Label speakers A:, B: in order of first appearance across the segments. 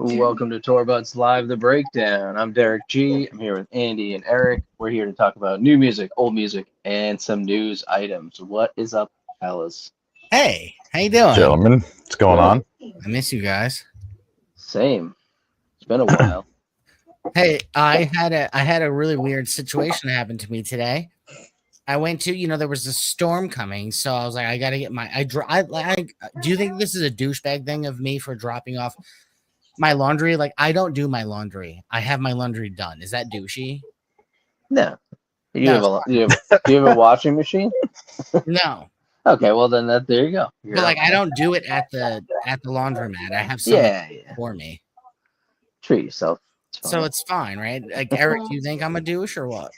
A: Welcome to Tour Live, The Breakdown. I'm Derek G. I'm here with Andy and Eric. We're here to talk about new music, old music, and some news items. What is up, fellas?
B: Hey, how you doing?
C: Gentlemen, what's going
A: Good.
C: on?
B: I miss you guys.
A: Same. It's been a while.
B: Hey, I had a really weird situation happen to me today. I went to, there was a storm coming, so I was like, I gotta get my. Do you think this is a douchebag thing of me for dropping off my laundry? Like, I don't do my laundry. I have my laundry done. Is that douchey?
A: No. You
B: No,
A: have
B: it's
A: a do you have a washing machine?
B: no.
A: Okay, well then there you go.
B: But like, I don't do it at the laundromat. I have someone
A: Yeah.
B: for me,
A: Treat yourself. It's
B: so
A: fine.
B: it's fine, right? Like, Eric, do you think I'm a douche or what?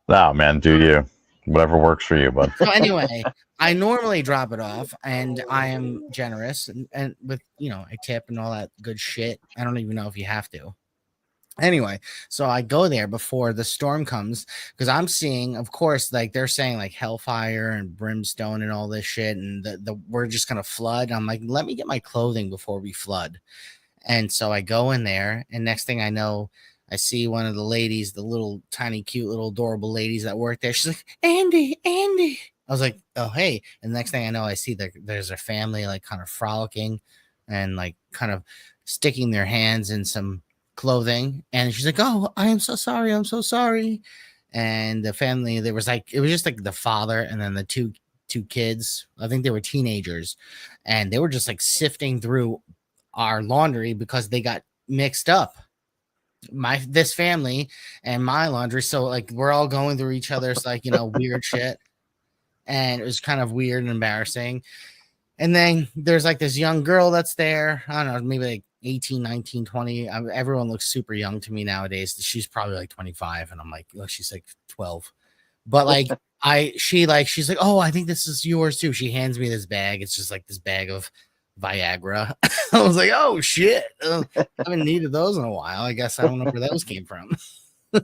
C: Nah, man, do you. Whatever works for you, bud.
B: So anyway, I normally drop it off, and I am generous and with a tip and all that good shit. I don't even know if you have to. Anyway, so I go there before the storm comes because I'm seeing, of course, like they're saying like hellfire and brimstone and all this shit, and the we're just gonna flood. I'm like, let me get my clothing before we flood. And so I go in there, and next thing I know, I see one of the ladies, the little tiny, cute, little adorable ladies that work there. She's like, Andy, Andy. I was like, oh, hey. And the next thing I know, I see that there's a family like kind of frolicking and like kind of sticking their hands in some clothing. And she's like, oh, I am so sorry. I'm so sorry. And the family, there was like, it was just like the father and then the two kids. I think they were teenagers. And they were just like sifting through our laundry because they got mixed up, this family and my laundry, so like we're all going through each other's like weird shit, and it was kind of weird and embarrassing. And then there's like this young girl that's there, I don't know, maybe like 18, 19, 20. Everyone looks super young to me nowadays. She's probably like 25 and I'm like, look, she's like 12. But like she's like, oh, I think this is yours too. She hands me this bag. It's just like this bag of Viagra. I was like, oh shit. I haven't needed those in a while. I guess I don't know where those came from. So,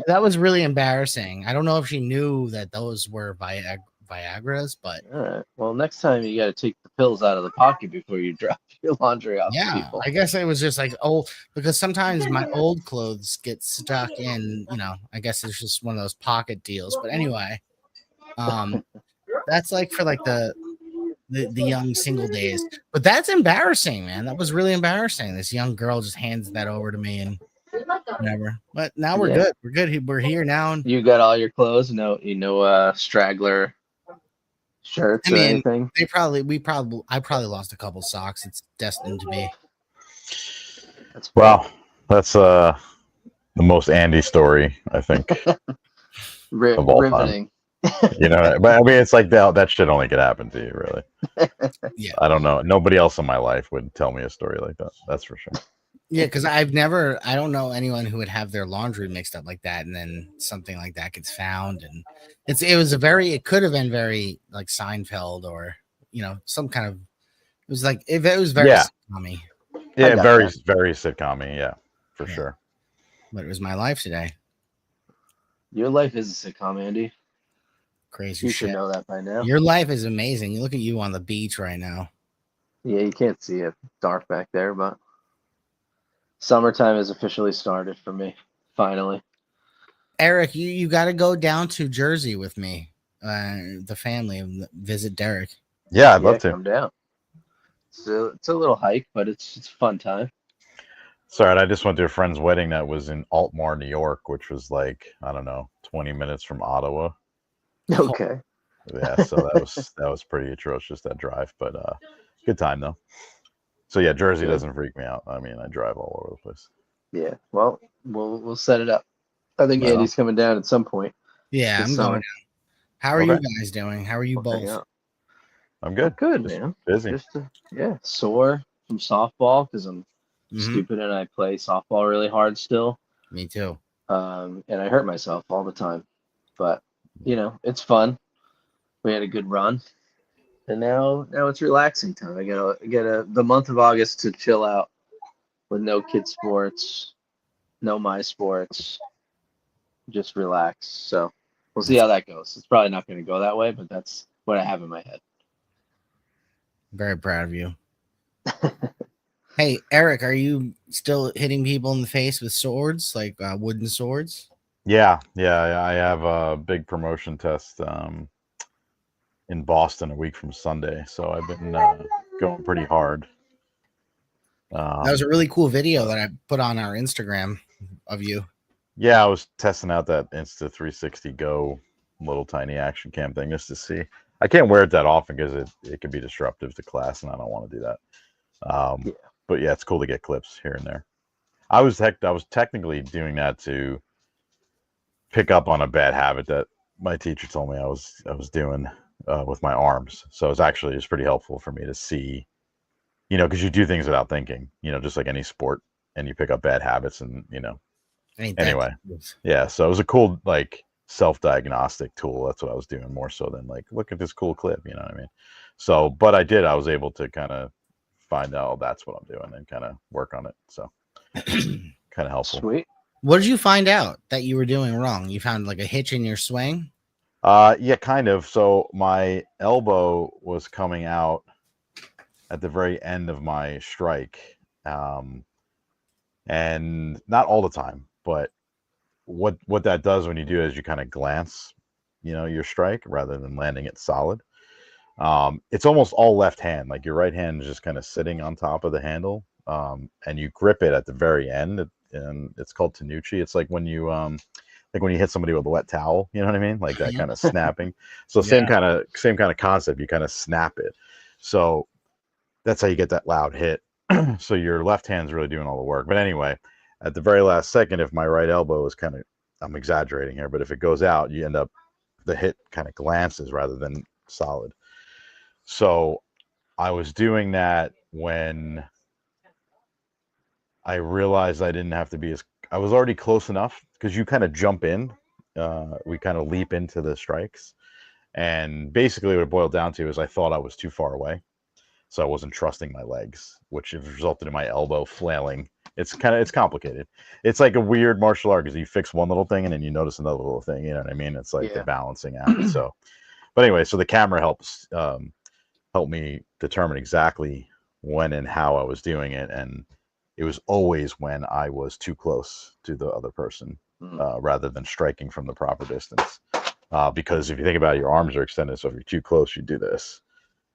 B: that was really embarrassing. I don't know if she knew that those were Viagras, but
A: All right. Well, next time you got to take the pills out of the pocket before you drop your laundry off to
B: yeah,
A: people.
B: I guess it was just like, oh, because sometimes my old clothes get stuck in, I guess it's just one of those pocket deals. But anyway, that's like for like the young single days. But that's embarrassing, man. That was really embarrassing. This young girl just hands that over to me and whatever. But now we're good. We're good. We're here now.
A: You got all your clothes? No, straggler shirts or anything?
B: I probably lost a couple socks. It's destined to be.
A: That's
C: Well, that's the most Andy story, I think. Of all
A: riveting.
C: But I mean, it's like that shit only could happen to you, really.
B: Yeah.
C: I don't know. Nobody else in my life would tell me a story like that. That's for sure.
B: Yeah, because I don't know anyone who would have their laundry mixed up like that, and then something like that gets found, and it could have been very like Seinfeld or some kind of, it was very sitcom-y.
C: Yeah, very sitcom-y, yeah, for sure.
B: But it was my life today.
A: Your life is a sitcom, Andy.
B: Crazy
A: you
B: shit.
A: should know that by now.
B: Your life is amazing. You look at you on the beach right now.
A: Yeah, you can't see it dark back there, but summertime has officially started for me. Finally.
B: Eric, you got to go down to Jersey with me, the family, visit Derek.
C: Yeah, I'd love to.
A: Come down. It's a little hike, but it's a fun time.
C: Sorry, I just went to a friend's wedding that was in Altmar, New York, which was like, I don't know, 20 minutes from Ottawa.
A: Okay.
C: Yeah, so that was pretty atrocious, that drive, but good time though. So yeah, Jersey doesn't freak me out. I mean, I drive all over the place.
A: Yeah, well, we'll set it up. I think Andy's coming down at some point.
B: Yeah, I'm going down. How are you guys doing? How are you both?
C: I'm good.
A: Good, man.
C: Busy.
A: Sore from softball because I'm stupid and I play softball really hard still.
B: Me too.
A: And I hurt myself all the time, but it's fun. We had a good run, and now it's relaxing time. I get the month of August to chill out with no kid sports, no my sports, just relax. So we'll see how that goes. It's probably not going to go that way, but that's what I have in my head.
B: Very proud of you. Hey, Eric, are you still hitting people in the face with swords, like wooden swords?
C: Yeah. I have a big promotion test in Boston a week from Sunday, so I've been going pretty hard.
B: That was a really cool video that I put on our Instagram of you.
C: Yeah, I was testing out that Insta360 Go little tiny action cam thing just to see. I can't wear it that often because it can be disruptive to class, and I don't want to do that.
A: Yeah.
C: But yeah, it's cool to get clips here and there. I was technically doing that to pick up on a bad habit that my teacher told me I was doing with my arms. So it's pretty helpful for me to see, because you do things without thinking, just like any sport, and you pick up bad habits, and anyway, yeah. So it was a cool like self-diagnostic tool. That's what I was doing more so than like, look at this cool clip. You know what I mean? So, but I was able to kind of find out that's what I'm doing and kind of work on it. So kind of helpful.
A: Sweet.
B: What did you find out that you were doing wrong? You found like a hitch in your swing?
C: Yeah, kind of. So my elbow was coming out at the very end of my strike. And not all the time, but what that does when you do it is you kind of glance, your strike rather than landing it solid. It's almost all left hand, like your right hand is just kind of sitting on top of the handle, and you grip it at the very end, and it's called tenuchi. It's like when you hit somebody with a wet towel, you know what I mean? Like that kind of snapping. So same kind of concept. You kind of snap it. So that's how you get that loud hit. So your left hand's really doing all the work. But anyway, at the very last second, if my right elbow is I'm exaggerating here, but if it goes out, you end up, the hit kind of glances rather than solid. So I was doing that when I realized I didn't have to be I was already close enough, because you kind of jump in, we kind of leap into the strikes. And basically what it boiled down to is I thought I was too far away. So I wasn't trusting my legs, which has resulted in my elbow flailing. It's complicated. It's like a weird martial art, because you fix one little thing and then you notice another little thing. You know what I mean? It's like the balancing act. So, but anyway, so the camera helped me determine exactly when and how I was doing it, and it was always when I was too close to the other person, rather than striking from the proper distance. Because if you think about it, your arms are extended, so if you're too close, you do this.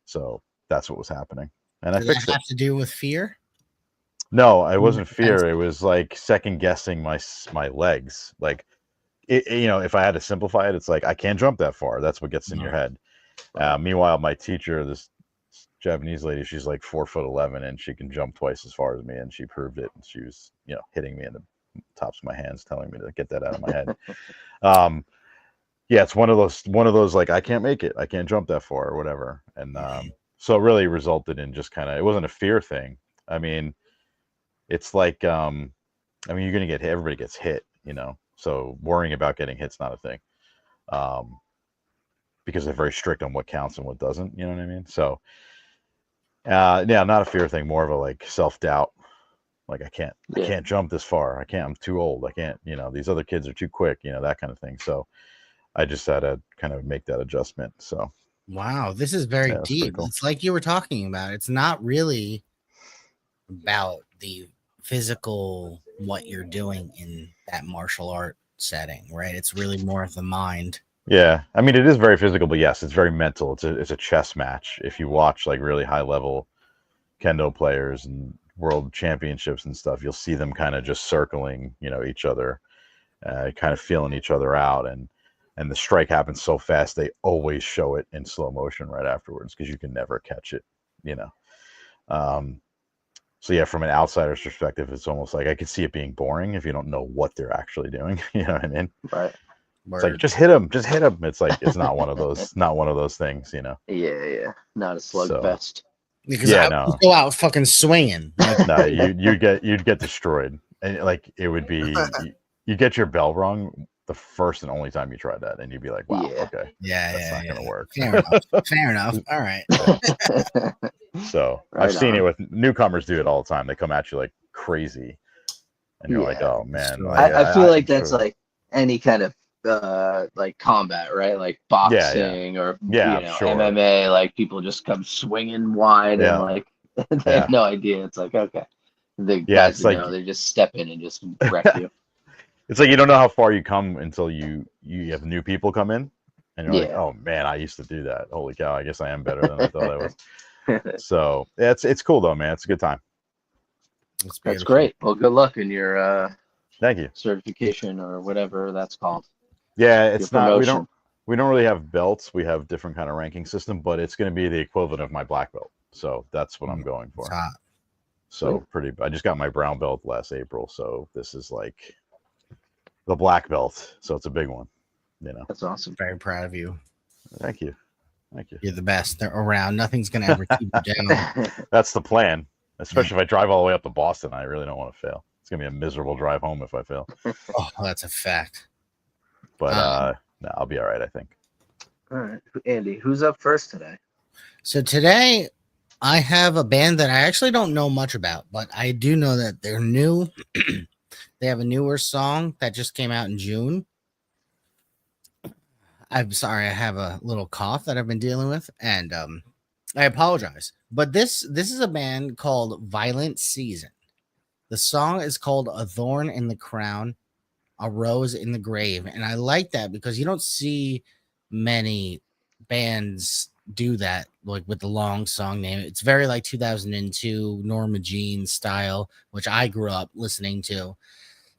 C: So that's what was happening, and
B: Did
C: I fixed
B: that have to do with fear?
C: No, it wasn't fear. It was like second guessing my legs. Like, if I had to simplify it, it's like I can't jump that far. That's what gets in your head. Meanwhile, my teacher, this Japanese lady, she's like 4'11", and she can jump twice as far as me, and she proved it. And she was, hitting me in the tops of my hands, telling me to get that out of my head. Yeah, it's one of those like, I can't make it. I can't jump that far or whatever. And so it really resulted in just kind of, it wasn't a fear thing. I mean, it's like, you're going to get hit. Everybody gets hit, so worrying about getting hit's not a thing. Because they're very strict on what counts and what doesn't, you know what I mean? So, yeah, not a fear thing, more of a like self-doubt. Like I can't jump this far. I'm too old. I can't, these other kids are too quick, that kind of thing. So I just had to kind of make that adjustment. So.
B: Wow, this is very deep. Cool. It's like you were talking about. It's not really about the physical, what you're doing in that martial art setting, right? It's really more of the mind.
C: Yeah, I mean, it is very physical, but yes, it's very mental. It's a chess match. If you watch like really high level kendo players and world championships and stuff, you'll see them kind of just circling, each other, kind of feeling each other out, and the strike happens so fast they always show it in slow motion right afterwards, because you can never catch it, So yeah, from an outsider's perspective, it's almost like I could see it being boring if you don't know what they're actually doing. You know what I mean?
A: Right.
C: It's like, just hit him. It's like, it's not one of those things,
A: Yeah. Not a slugfest.
B: Because I would go out fucking swinging.
C: No, you'd get destroyed, and like it would be, you get your bell rung the first and only time you tried that, and you'd be like, wow, okay, that's not gonna work.
B: Fair enough. All right.
C: So I've seen it with newcomers do it all the time. They come at you like crazy, and you're like, oh man.
A: I feel like that's like any kind of like combat, right? Like boxing or MMA. Like people just come swinging wide and like They have no idea. It's like, okay. The
C: Yeah,
A: guys
C: it's
A: that
C: like
A: know, they just step in and just wreck you.
C: it's like you don't know how far you come until you have new people come in, and you're like,
A: Yeah.
C: oh man, I used to do that. Holy cow, I guess I am better than I thought I was. So yeah, it's cool though, man. It's a good time.
B: It's
A: That's
B: beautiful.
A: great. Well, good luck in your
C: Thank you.
A: certification or whatever that's called.
C: Yeah,
A: Your
C: it's not.
A: promotion.
C: We don't really have belts. We have different kind of ranking system, but it's going to be the equivalent of my black belt. So that's what I'm going for.
B: It's hot.
C: So pretty. I just got my brown belt last April, so this is like the black belt. So it's a big one. You know.
A: That's awesome.
B: Very proud of you.
C: Thank you. Thank you.
B: You're the best. They're around. Nothing's gonna ever keep you down.
C: That's the plan. Especially if I drive all the way up to Boston, I really don't want to fail. It's gonna be a miserable drive home if I fail.
B: Oh, that's a fact.
C: But no, I'll be all right, I think.
A: All right, Andy, who's up first today?
B: So today I have a band that I actually don't know much about, but I do know that they're new. They have a newer song that just came out in June. I'm sorry, I have a little cough that I've been dealing with, and I apologize. But this is a band called Violent Season. The song is called A Thorn in the Crown, A Rose in the Grave. And I like that because you don't see many bands do that, like with the long song name. It's very like 2002 Norma Jean style, which I grew up listening to.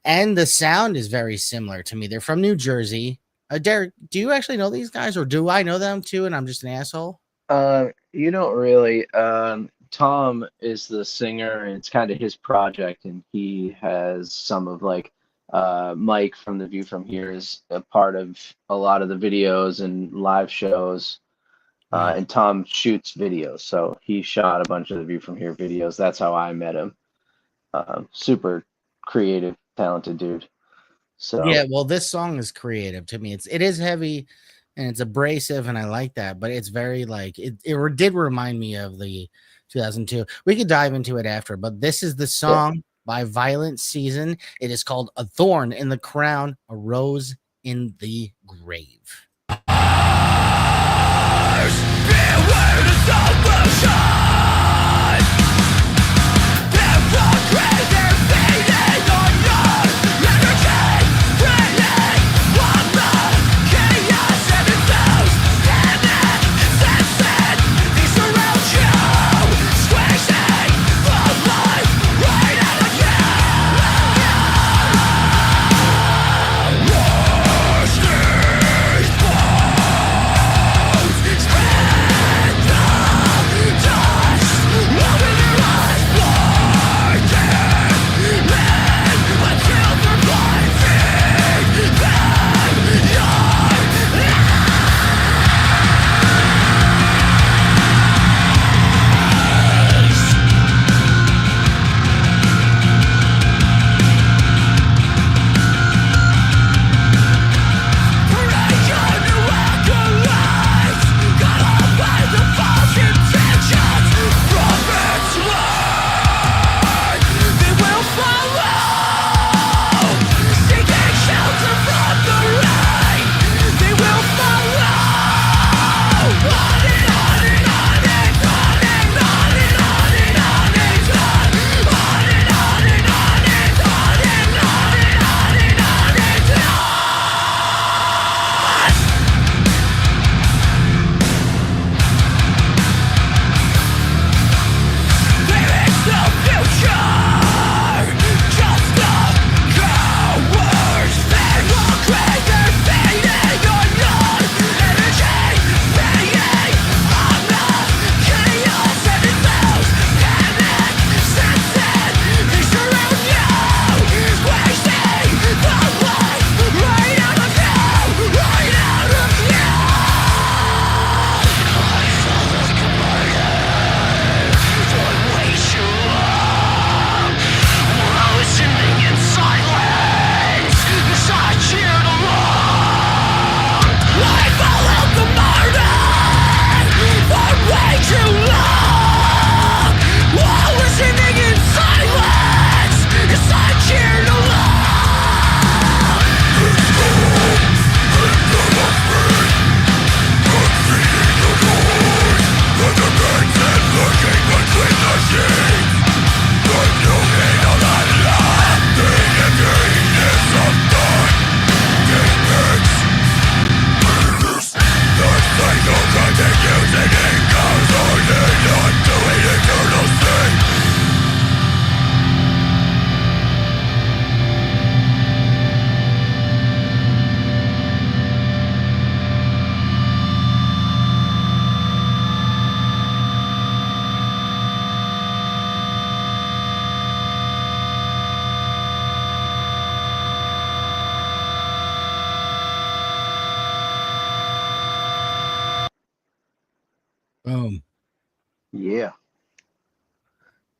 B: And the sound is very similar to me. They're from New Jersey. Derek, do you actually know these guys, or do I know them too and I'm just an asshole?
A: You don't really. Tom is the singer, and it's kind of his project, and he has some of like Mike from The View from Here is a part of a lot of the videos and live shows. And Tom shoots videos, so he shot a bunch of The View from Here videos. That's how I met him. Super creative, talented dude. So
B: Yeah, well, this song is creative to me. It is heavy and it's abrasive, and I like that, but it's very like it did remind me of the 2002. We could dive into it after, but this is the song by Violent Season. It is called A Thorn in the Crown, A Rose in the Grave.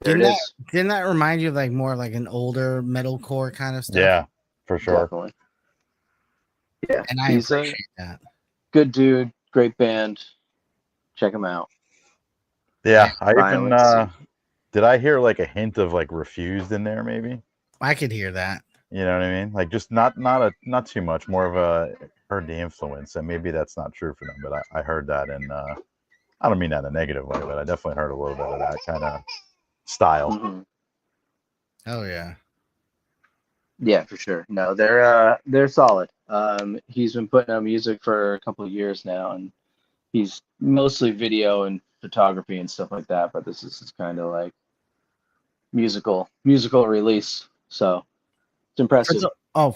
A: There
B: Didn't
A: it
B: that
A: is.
B: didn't that remind you of like more like an older metalcore kind of stuff?
C: Yeah, for sure.
A: Definitely. Yeah,
B: And I
A: he's a
B: appreciate that.
A: good dude, great band. Check him out.
C: Yeah, I even
A: Violence.
C: did I hear like a hint of like Refused in there maybe?
B: I could hear that.
C: You know what I mean? Like just not too much, more of a heard the influence, and maybe that's not true for them, but I heard that, and I don't mean that in a negative way, but I definitely heard a little bit of that kind of style.
A: Mm-hmm.
B: Oh yeah.
A: Yeah, for sure. No, they're solid. He's been putting out music for a couple of years now, and he's mostly video and photography and stuff like that. But this is his kind of like musical release. So it's impressive.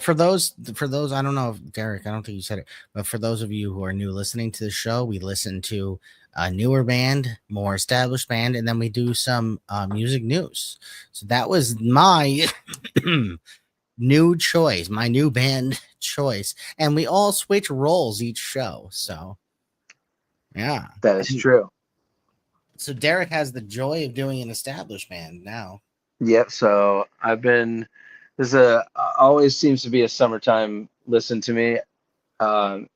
B: For those, I don't know if Derek, I don't think you said it, but for those of you who are new listening to the show, we listen to a newer band, more established band, and then we do some music news. So that was my new choice, my new band choice, and we all switch roles each show. So yeah,
A: That is true.
B: So Derek has the joy of doing an established band now.
A: Yep. So this always seems to be a summertime listen to me.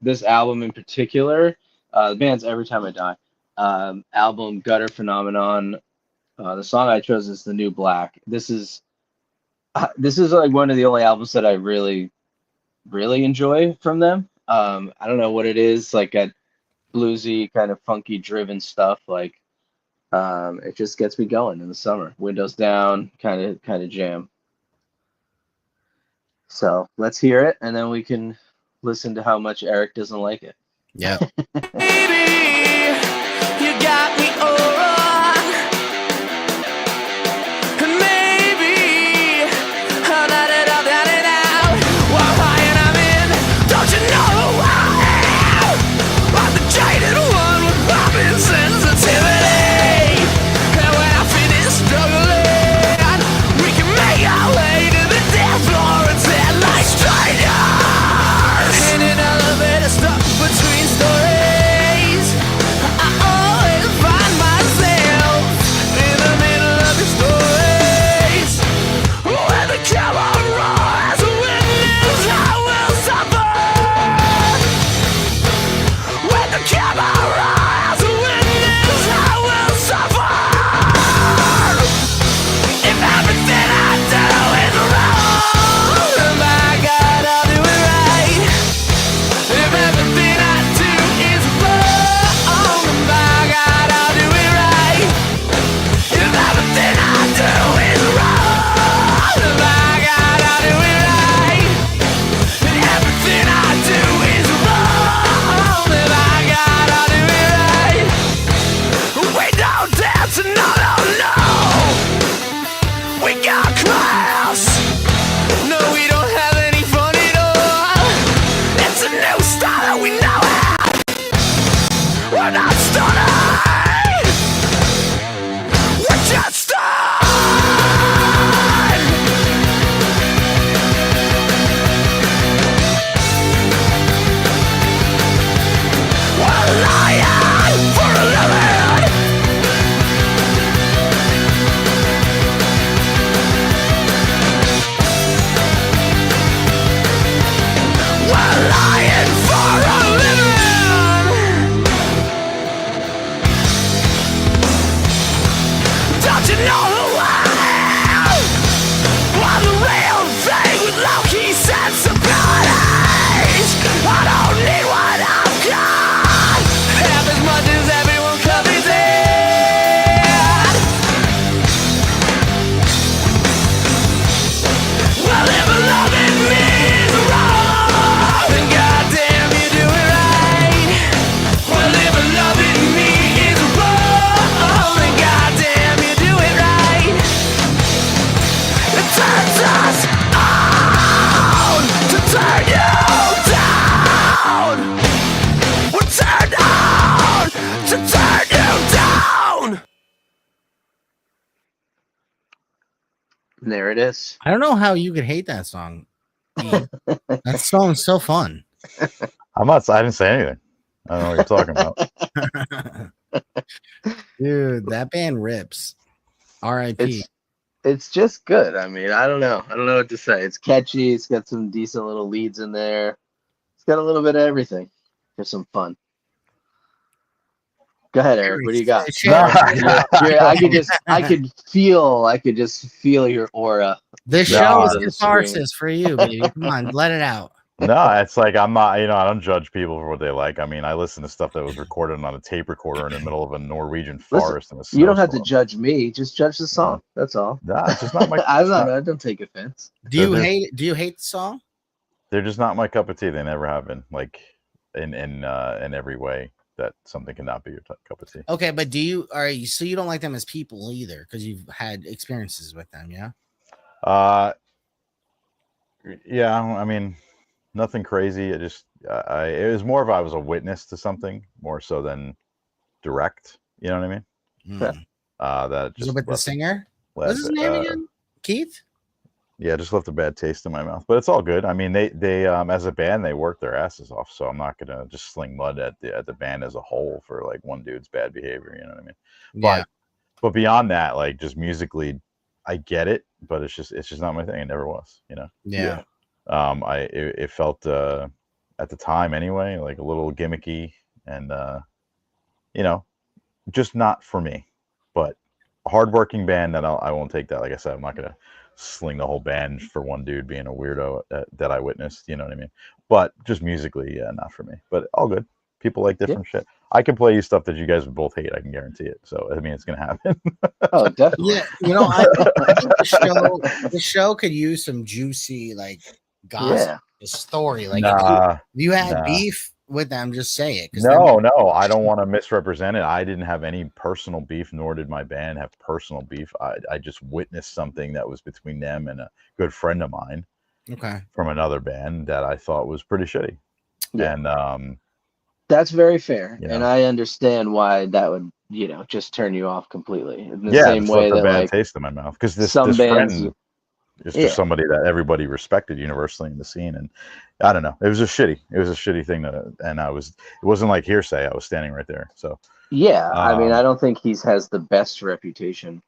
A: This album in particular, the band's Every Time I Die. Album Gutter Phenomenon. The song I chose is The New Black. This is like one of the only albums that I really, really enjoy from them. I don't know what it is, like that bluesy kind of funky driven stuff. Like it just gets me going in the summer. Windows down, kind of jam. So let's hear it, and then we can listen to how much Eric doesn't like it.
B: Yeah.
D: Baby, you got me on. Maybe I'll let it all down and out. While high and I'm in, don't you know who I am? I'm the jaded one with popping sensitivity. And when I finish struggling, we can make our way to the dance floor and sit like strangers in an elevator stuck between stories. I always find myself in the middle of the stories. When the camera rolls, witness I will suffer. When the camera rolls, witness I will suffer. If everything I do is wrong, my God, I'll do it right. If everything I do is wrong, my God, I'll do it right. If everything I do is wrong, my God, I'll do it right. If everything I do is wrong, my God, I'll do it right. We don't dance, no, no, no. We got class. No, we don't have any fun at all. It's a new style that we know it. We're not starting. We're just starting. We're lying for a living. We're lying for a living. Don't you know who I am? I'm the real thing with low-key sensibilities. I don't need what I've got half as much as everyone copies it. Well, if loving me is wrong, then goddamn you do it right. Well, if loving me is wrong, then goddamn you do it right. It turns us on to turn you down. We're turned on to turn you down.
A: And there it is.
B: I don't know how you could hate that song. Ian. That song's so fun.
C: I didn't say anything. I don't know what you're talking about.
B: Dude, that band rips. R.I.P.
A: it's just good. I mean, I don't know. I don't know what to say. It's catchy. It's got some decent little leads in there. It's got a little bit of everything for some fun. Go ahead, Eric. What do you got? I could just feel your aura.
B: This
C: No,
B: show is
A: on the
B: catharsis for you, baby. Come on, let it out.
C: No, it's like I'm not, I don't judge people for what they like. I mean, I listen to stuff that was recorded on a tape recorder in the middle of a Norwegian forest in a
A: You don't have to
C: snowstorm.
A: judge me. Just judge the song. That's all.
C: Nah, it's just not my.
A: I don't take offense.
B: Do you
C: They're-
B: hate? Do you hate the song?
C: They're just not my cup of tea. They never have been. Like in every way that something cannot be your cup of tea.
B: Okay, but do you? Are you? So you don't like them as people either, because you've had experiences with them, yeah?
C: Yeah. I mean, nothing crazy. It just, it was more of I was a witness to something more so than direct. You know what I mean?
B: Mm.
C: That
B: Was
C: just
B: it with the
C: left-
B: singer?
C: left-
B: What's his name again? Keith?
C: Yeah, just left a bad taste in my mouth, but it's all good. I mean, they as a band they work their asses off, so I'm not gonna just sling mud at the band as a whole for like one dude's bad behavior. You know what I mean?
B: Yeah.
C: But beyond that, like just musically, I get it, but it's just not my thing. It never was. You know?
B: Yeah.
C: It felt at the time anyway like a little gimmicky and just not for me. But a hardworking band that I won't take that. Like I said, I'm not gonna sling the whole band for one dude being a weirdo that I witnessed. You know what I mean? But just musically, yeah, not for me. But all good. People like different shit. I can play you stuff that you guys would both hate. I can guarantee it. So I mean, it's gonna happen.
A: Oh, definitely.
B: Yeah, I think the show could use some juicy like gossip story. Like if you had beef with them, just say it.
C: No, I don't want to misrepresent it. I didn't have any personal beef, nor did my band have personal beef. I just witnessed something that was between them and a good friend of mine, from another band that I thought was pretty shitty.
A: Yeah.
C: And
A: that's very fair,
C: you
A: and
C: know.
A: I understand why that would just turn you off completely. In the
C: yeah,
A: same
C: just
A: way
C: left a
A: that
C: bad
A: like
C: taste in my mouth because this
A: some bands,
C: friend is just somebody that everybody respected universally in the scene, and I don't know. It was a shitty thing and it wasn't like hearsay. I was standing right there. So
A: yeah, I mean, I don't think he has the best reputation.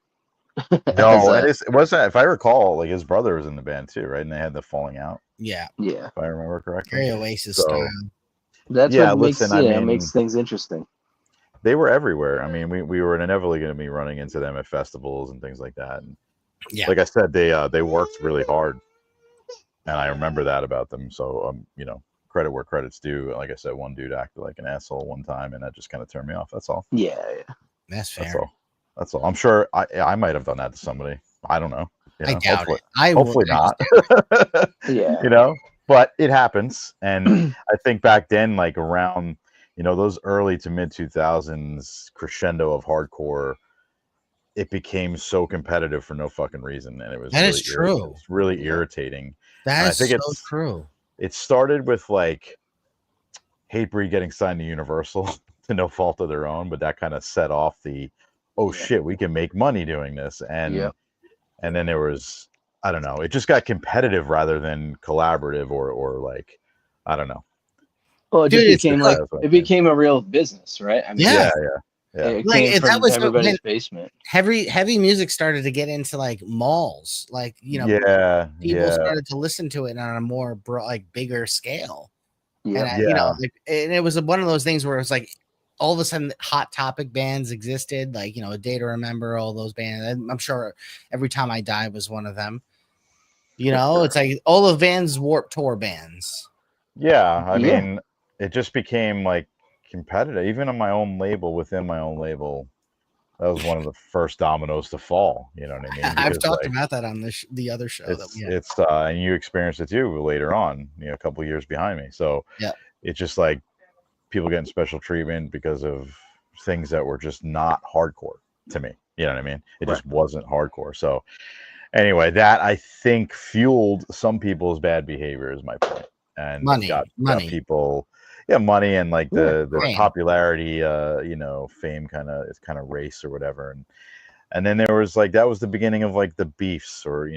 C: No, it wasn't. If I recall, like his brother was in the band too, right? And they had the falling out.
B: Yeah,
C: if I remember correctly.
B: Very Oasis style.
A: That's what makes things interesting.
C: They were everywhere. I mean, we were inevitably going to be running into them at festivals and things like that. And like I said, they worked really hard, and I remember that about them. So credit where credit's due. Like I said, one dude acted like an asshole one time, and that just kind of turned me off. That's all.
A: Yeah,
B: that's fair.
C: That's all. I'm sure I might have done that to somebody. I don't know.
B: I doubt it.
C: Hopefully not.
A: Yeah.
C: But it happens. And I think back then, like around, those early to mid 2000s crescendo of hardcore, it became so competitive for no fucking reason. And it was
B: is true.
C: It's really irritating.
B: That's so true.
C: It started with like Hatebreed getting signed to Universal to no fault of their own, but that kind of set off the, shit, we can make money doing this. And then there was, I don't know, it just got competitive rather than collaborative or like, I don't know.
A: Well, it just became a real business, right? I mean,
C: yeah.
A: It came from everybody's basement.
B: Heavy music started to get into like malls, like people started to listen to it on a more bigger scale. And it was one of those things where it's like all of a sudden Hot Topic bands existed, like A Day to Remember, all those bands. I'm sure Every Time I Die was one of them. It's like all of Vans Warped Tour bands.
C: Yeah, I mean, it just became like competitive. Even on my own label, within my own label, that was one of the first dominoes to fall. You know what I mean?
B: Because, I've talked about that on the other show.
C: It's and you experienced it too later on. A couple of years behind me. So it's just like people getting special treatment because of things that were just not hardcore to me. You know what I mean? It just wasn't hardcore. So anyway, that I think fueled some people's bad behavior is my point. And
B: money.
C: Got people, money and like the popularity, fame kind of race or whatever. And then there was like, that was the beginning of like the beefs or,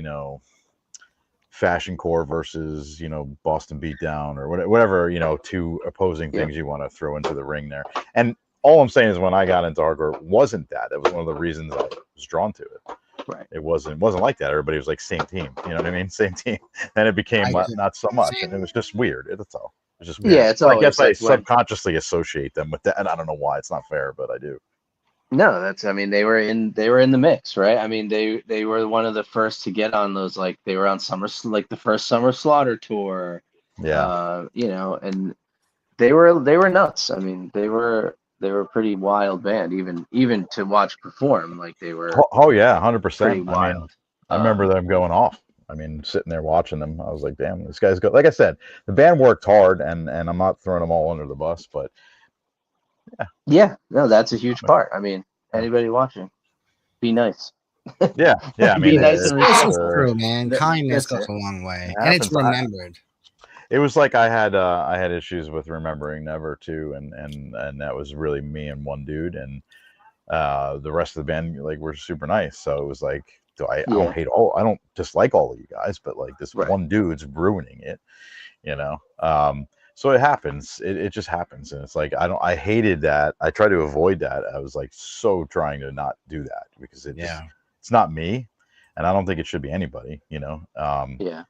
C: Fashion Core versus, Boston Beatdown or whatever, two opposing things you want to throw into the ring there. And all I'm saying is when I got into hardcore, wasn't that. That was one of the reasons I was drawn to it.
A: Right.
C: It wasn't like that. Everybody was like same team. You know what I mean? Same team. Then it became
B: I-
C: not so much,
B: same.
C: and it was just weird. That's all. It was just weird.
A: Yeah, it's
C: I
A: always
C: guess I
A: like when
C: subconsciously associate them with that, and I don't know why. It's not fair, but I do.
A: no, that's I mean they were in the mix, right? I mean they were one of the first to get on those like they were on like the first Summer Slaughter tour,
C: Yeah.
A: you know, and they were nuts. I mean they were a pretty wild band even to watch perform like they were
C: Oh yeah,
A: pretty
C: 100%. I mean,
A: wild.
C: I remember them going off. I mean, sitting there watching them, I was like, damn, this guy's good. Like I said, the band worked hard, and I'm not throwing them all under the bus, but
A: Yeah, no, that's a huge part. I mean, anybody watching, be nice.
C: yeah. I mean,
A: Be nice
B: This
A: and
B: is
A: respectful.
B: true, man. Kindness
A: That's
B: goes
A: it.
B: a long way,
C: It
B: and it's
C: happens.
B: remembered.
C: It was like I had issues with remembering Never too, and that was really me and one dude, and the rest of the band like were super nice. So it was like, I don't hate I don't dislike all of you guys, but like this
A: Right.
C: one dude's ruining it, you know. So it happens. It just happens, and it's like I hated that. I tried to avoid that. I was like so trying to not do that because it's not me, and I don't think it should be anybody, you know.
A: Yeah.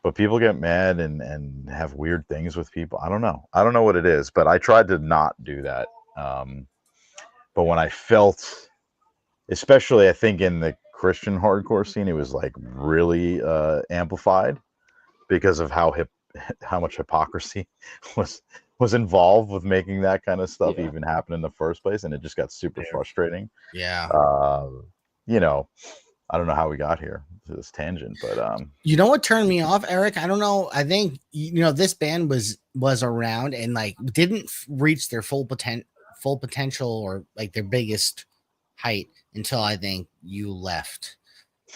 C: But people get mad and have weird things with people. I don't know what it is, but I tried to not do that. But when I felt, especially I think in the Christian hardcore scene, it was like really amplified because of how much hypocrisy was involved with making that kind of stuff even happen in the first place, and it just got super frustrating.
B: Yeah.
C: You know, I don't know how we got here to this tangent, but
B: You know what turned me off, Eric? I don't know. I think this band was around and like didn't reach their full potential or like their biggest height until I think you left.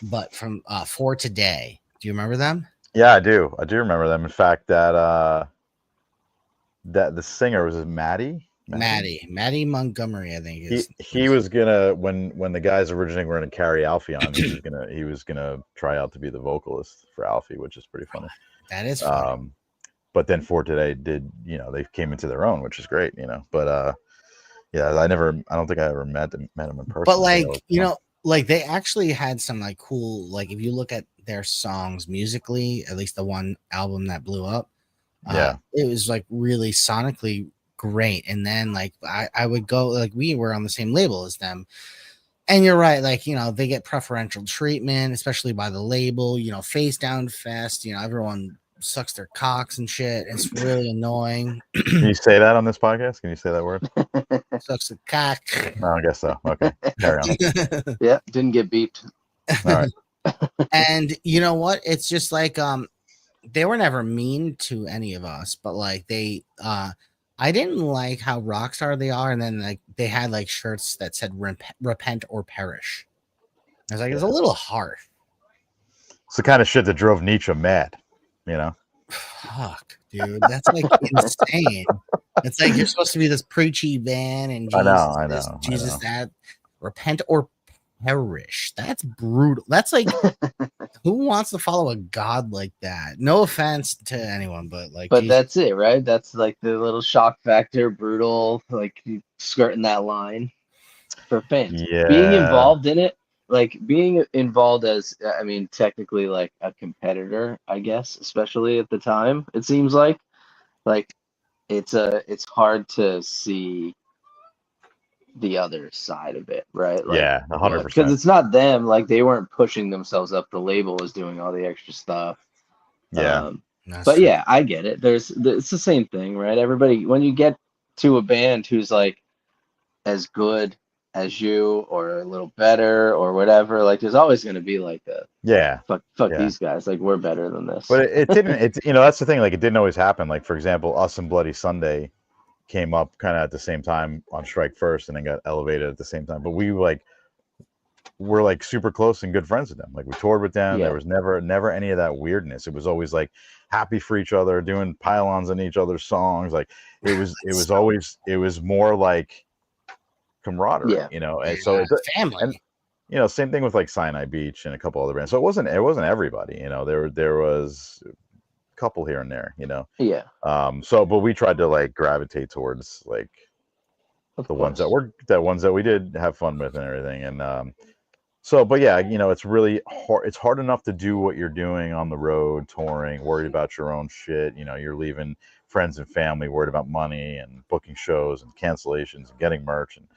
B: But from For Today, do you remember them?
C: yeah, I do remember them. In fact, that the singer was Maddie
B: Montgomery, I think
C: he was gonna when the guys originally were gonna carry Alfie on, he was gonna try out to be the vocalist for Alfie, which is pretty funny.
B: That is funny.
C: But then For Today did, they came into their own, which is great, but yeah, I don't think I ever met him in person.
B: But like, like they actually had some like cool, like if you look at their songs musically, at least the one album that blew up, it was like really sonically great. And then like I would go, like we were on the same label as them, and you're right, like they get preferential treatment, especially by the label. Face Down Fest, everyone sucks their cocks and shit. It's really annoying.
C: Can you say that on this podcast? Can you say that word?
B: Sucks the cock.
C: No, I guess so. Okay, carry on.
A: Yeah, didn't get beeped.
C: All right.
B: And you know what? It's just like they were never mean to any of us, but like they I didn't like how rock star they are, and then like they had like shirts that said repent or perish. I was like, it's a little harsh.
C: It's the kind of shit that drove Nietzsche mad,
B: Fuck, dude, that's like insane. It's like you're supposed to be this preachy band, and Jesus,
C: I know.
B: Jesus, that repent or perish. That's brutal. That's like, who wants to follow a god like that? No offense to anyone, but like,
A: but
B: Jesus.
A: that's it, right? That's like the little shock factor, brutal, like skirting that line for fans.
C: Yeah.
A: Being involved in it, like being involved as, I mean, technically like a competitor, I guess, especially at the time, it seems like it's hard to see the other side of it, right? Like,
C: yeah, 100%.
A: because it's not them, like they weren't pushing themselves up. The label was doing all the extra stuff.
C: Yeah.
A: But true. Yeah, I get it. It's the same thing, right? Everybody, when you get to a band who's like as good as you or a little better or whatever, like there's always going to be like fuck these guys, like we're better than this.
C: But it didn't, that's the thing, like it didn't always happen. Like for example, Us and Bloody Sunday came up kind of at the same time on Strike First and then got elevated at the same time. But we're like super close and good friends with them. Like we toured with them. Yeah. There was never any of that weirdness. It was always like happy for each other, doing pylons on each other's songs. Like it was more like camaraderie, and so it's
B: family.
C: And same thing with like Cyanide Beach and a couple other bands. So it wasn't everybody, there was a couple here and there,
A: Yeah.
C: But we tried to like gravitate towards like ones that we did have fun with and everything. And So, but yeah, it's really hard. It's hard enough to do what you're doing on the road, touring, worried about your own shit. You're leaving friends and family, worried about money and booking shows and cancellations and getting merch and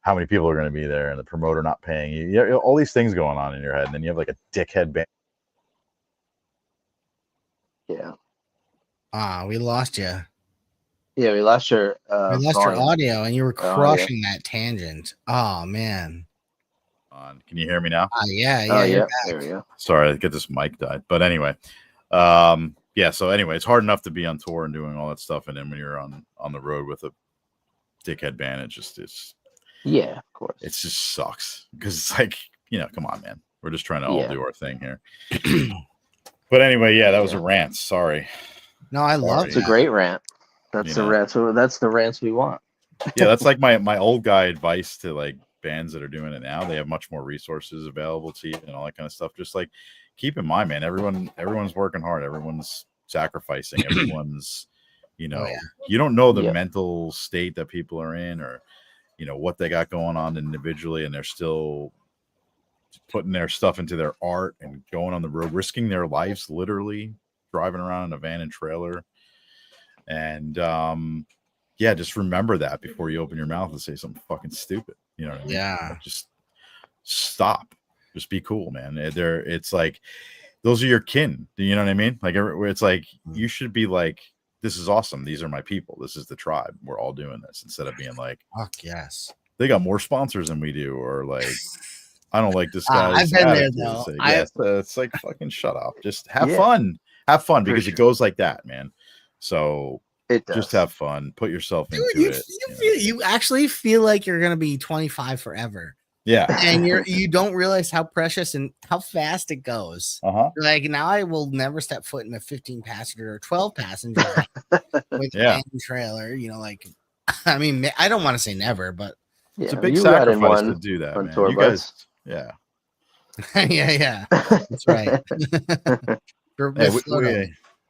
C: how many people are going to be there and the promoter not paying you. All these things going on in your head. And then you have like a dickhead band.
A: Yeah.
B: We lost you.
A: Yeah, we lost your
B: We lost your
A: volume.
B: audio, and you were crushing that tangent. Oh man.
C: Can you hear me now?
B: Yeah.
A: Oh,
B: you're
A: yeah.
B: back.
A: There we go.
C: Sorry, I get this mic died. But anyway, yeah. So anyway, it's hard enough to be on tour and doing all that stuff, and then when you're on the road with a dickhead band, it's
A: Yeah, of course.
C: it just sucks because it's like, come on, man. We're just trying to all do our thing here. But anyway, yeah, that was a rant. Sorry.
B: No, I love
A: It's a great rant. That's the rant. So that's the rants we want.
C: Yeah, that's like my old guy advice to like bands that are doing it now. They have much more resources available to you and all that kind of stuff. Just like keep in mind, man, everyone's working hard, everyone's sacrificing, everyone's you don't know the mental state that people are in, or what they got going on individually, and they're still putting their stuff into their art and going on the road, risking their lives, literally driving around in a van and trailer. And just remember that before you open your mouth and say something fucking stupid. You know what I mean?
B: Yeah.
C: Like, just stop. Just be cool, man. It's like those are your kin. Do you know what I mean? Like it's like you should be like, this is awesome. These are my people. This is the tribe. We're all doing this, instead of being like,
B: fuck yes,
C: they got more sponsors than we do, or like, I don't like this guy.
B: I've been there though.
C: It's like fucking shut up. Just have fun. Have fun, because it goes like that, man. So just have fun. Put yourself into it.
B: You actually feel like you're gonna be 25 forever.
C: Yeah.
B: And you don't realize how precious and how fast it goes. Like now I will never step foot in a 15 passenger or 12 passenger with a trailer, like, I mean, I don't want to say never, but
C: it's a big sacrifice to do that, man. You guys,
B: yeah, that's right.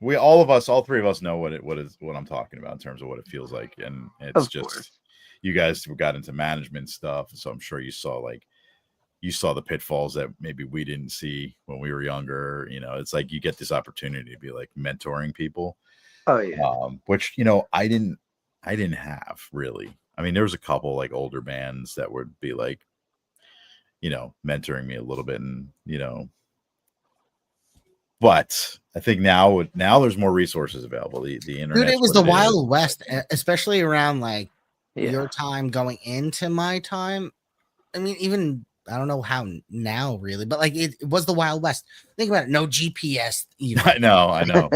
C: We all three of us know what I'm talking about in terms of what it feels like, and it's just you guys got into management stuff, so I'm sure you saw the pitfalls that maybe we didn't see when we were younger. It's like you get this opportunity to be like mentoring people.
A: Oh yeah.
C: Which I didn't have really. I mean, there was a couple like older bands that would be like, mentoring me a little bit, and but I think now there's more resources available. The internet.
B: Dude, it was the Wild West, especially around like your time going into my time. I mean, even I don't know how now really, but like it was the Wild West. Think about it. No GPS.
C: I know.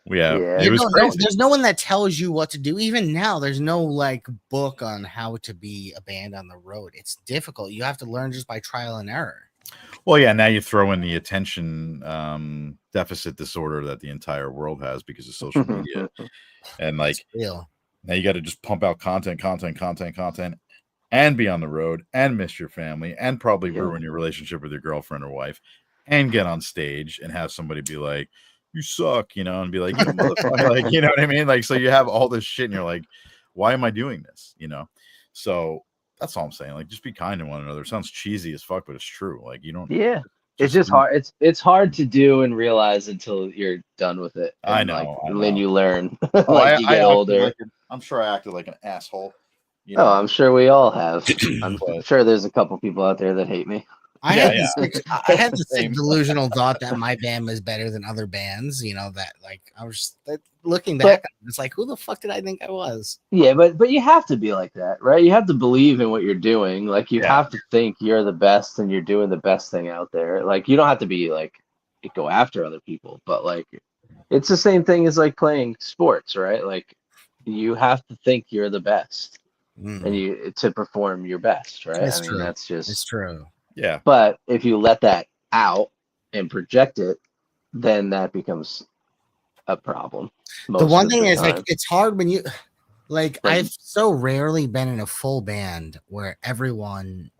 C: It was crazy.
B: There's no one that tells you what to do. Even now, there's no like book on how to be a band on the road. It's difficult. You have to learn just by trial and error.
C: Well, yeah. Now you throw in the attention deficit disorder that the entire world has because of social media, and like now you got to just pump out content, and be on the road, and miss your family, and probably ruin your relationship with your girlfriend or wife, and get on stage and have somebody be like, "You suck," and be like, "You motherfucker," like, you know what I mean? Like, so you have all this shit, and you're like, "Why am I doing this?" So that's all I'm saying. Like, just be kind to one another. It sounds cheesy as fuck, but it's true. Like, you don't.
A: Yeah. It's just hard. It's hard to do and realize until you're done with it. And
C: I know.
A: And then you learn.
C: You
A: get older.
C: I'm sure I acted like an asshole.
A: Oh, I'm sure we all have. I'm sure there's a couple people out there that hate me.
B: I had the sick delusional thought that my band was better than other bands. That like I was looking back, it's like, who the fuck did I think I was?
A: Yeah, but you have to be like that, right? You have to believe in what you're doing. Like you have to think you're the best and you're doing the best thing out there. Like you don't have to be like go after other people, but like it's the same thing as like playing sports, right? Like you have to think you're the best and you to perform your best, right?
B: That's true.
A: That's just
B: it's true.
C: Yeah.
A: But if you let that out and project it, then that becomes a problem.
B: The one thing is like it's hard when you like I've so rarely been in a full band where everyone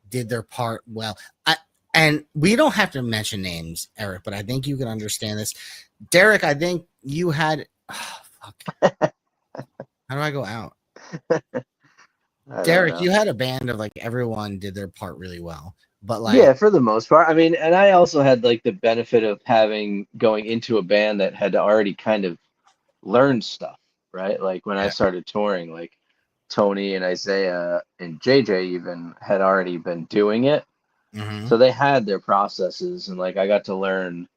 B: did their part well. And we don't have to mention names, Eric, but I think you can understand this. Derek, I think you had fuck. How do I go out?
A: I don't
B: Derek,
A: know.
B: you had a band of like everyone did their part really well, but like,
A: Yeah, for the most part. I mean, and I also had like the benefit of having going into a band that had already kind of learned stuff, right? Like when I
C: Yeah.
A: started touring, like Tony and Isaiah and JJ even had already been doing it.
B: mhm.
A: So they had their processes, and like I got to learn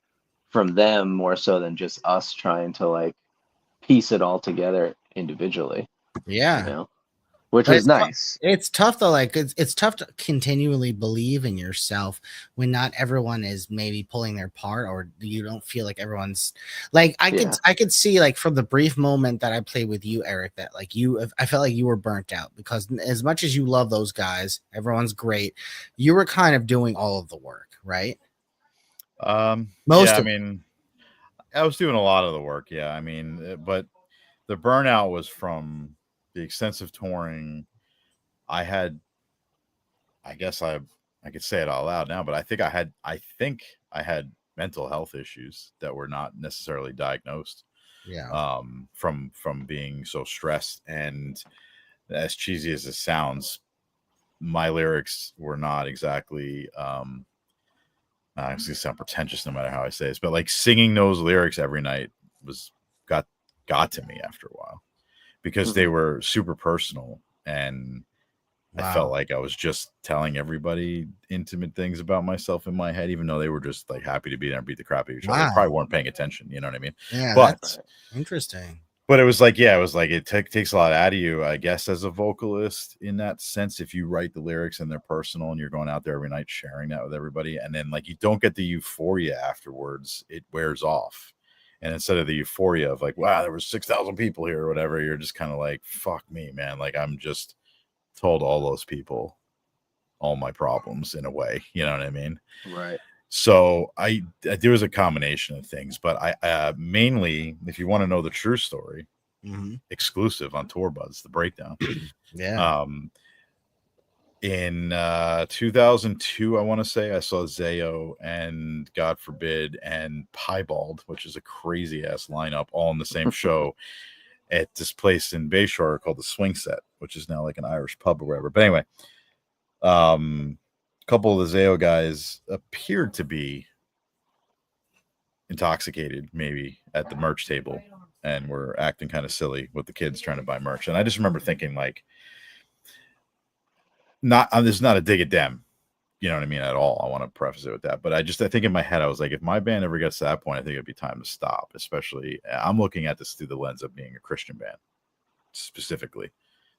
A: from them more so than just us trying to like piece it all together individually, you
B: Yeah.
A: know, which
B: But
A: was nice.
B: it's tough though. Like it's tough to continually believe in yourself when not everyone is maybe pulling their part, or you don't feel like everyone's like.
A: Yeah.
B: I could see like from the brief moment that I played with you, Eric, that like I felt like you were burnt out because as much as you love those guys, everyone's great. You were kind of doing all of the work, right? Most
C: Yeah, I
B: of
C: mean, I was doing a lot of the work. Yeah, I mean, but the burnout was from the extensive touring. I had, I guess I could say it out loud now, but I think I had mental health issues that were not necessarily diagnosed
B: yeah.
C: from being so stressed. And as cheesy as it sounds, my lyrics were not exactly it's gonna sound pretentious no matter how I say this, but like singing those lyrics every night was got to me after a while because they
A: Mhm.
C: were super personal, and I felt
B: Wow.
C: like I was just telling everybody intimate things about myself in my head, even though they were just like happy to be there and beat the crap out of each other. They probably
B: Wow.
C: weren't paying attention, you know what I mean?
B: Yeah, that's
C: But
B: interesting.
C: but it was like, yeah, it was like takes a lot out of you, I guess, as a vocalist in that sense. If you write the lyrics and they're personal and you're going out there every night sharing that with everybody, and then like you don't get the euphoria afterwards, it wears off. And instead of the euphoria of like, wow, there was 6,000 people here or whatever, you're just kind of like, fuck me, man. Like I'm just told all those people all my problems in a way, you know what I mean?
A: Right.
C: So there was a combination of things, but I mainly, if you want to know the true story,
B: Mhm.
C: exclusive on Tour Buzz, the breakdown.
B: Yeah.
C: In 2002, I want to say I saw Zayo and God Forbid and Piebald, which is a crazy ass lineup, all in the same show at this place in Bayshore called the Swing Set, which is now like an Irish pub or whatever. But anyway, a couple of the Zayo guys appeared to be intoxicated, maybe at the merch table, and were acting kind of silly with the kids trying to buy merch. And I just remember thinking, like, not this is not a dig at them, you know what I mean, at all. I want to preface it with that, but I think in my head I was like, if my band ever gets to that point, I think it'd be time to stop. Especially, I'm looking at this through the lens of being a Christian band, specifically,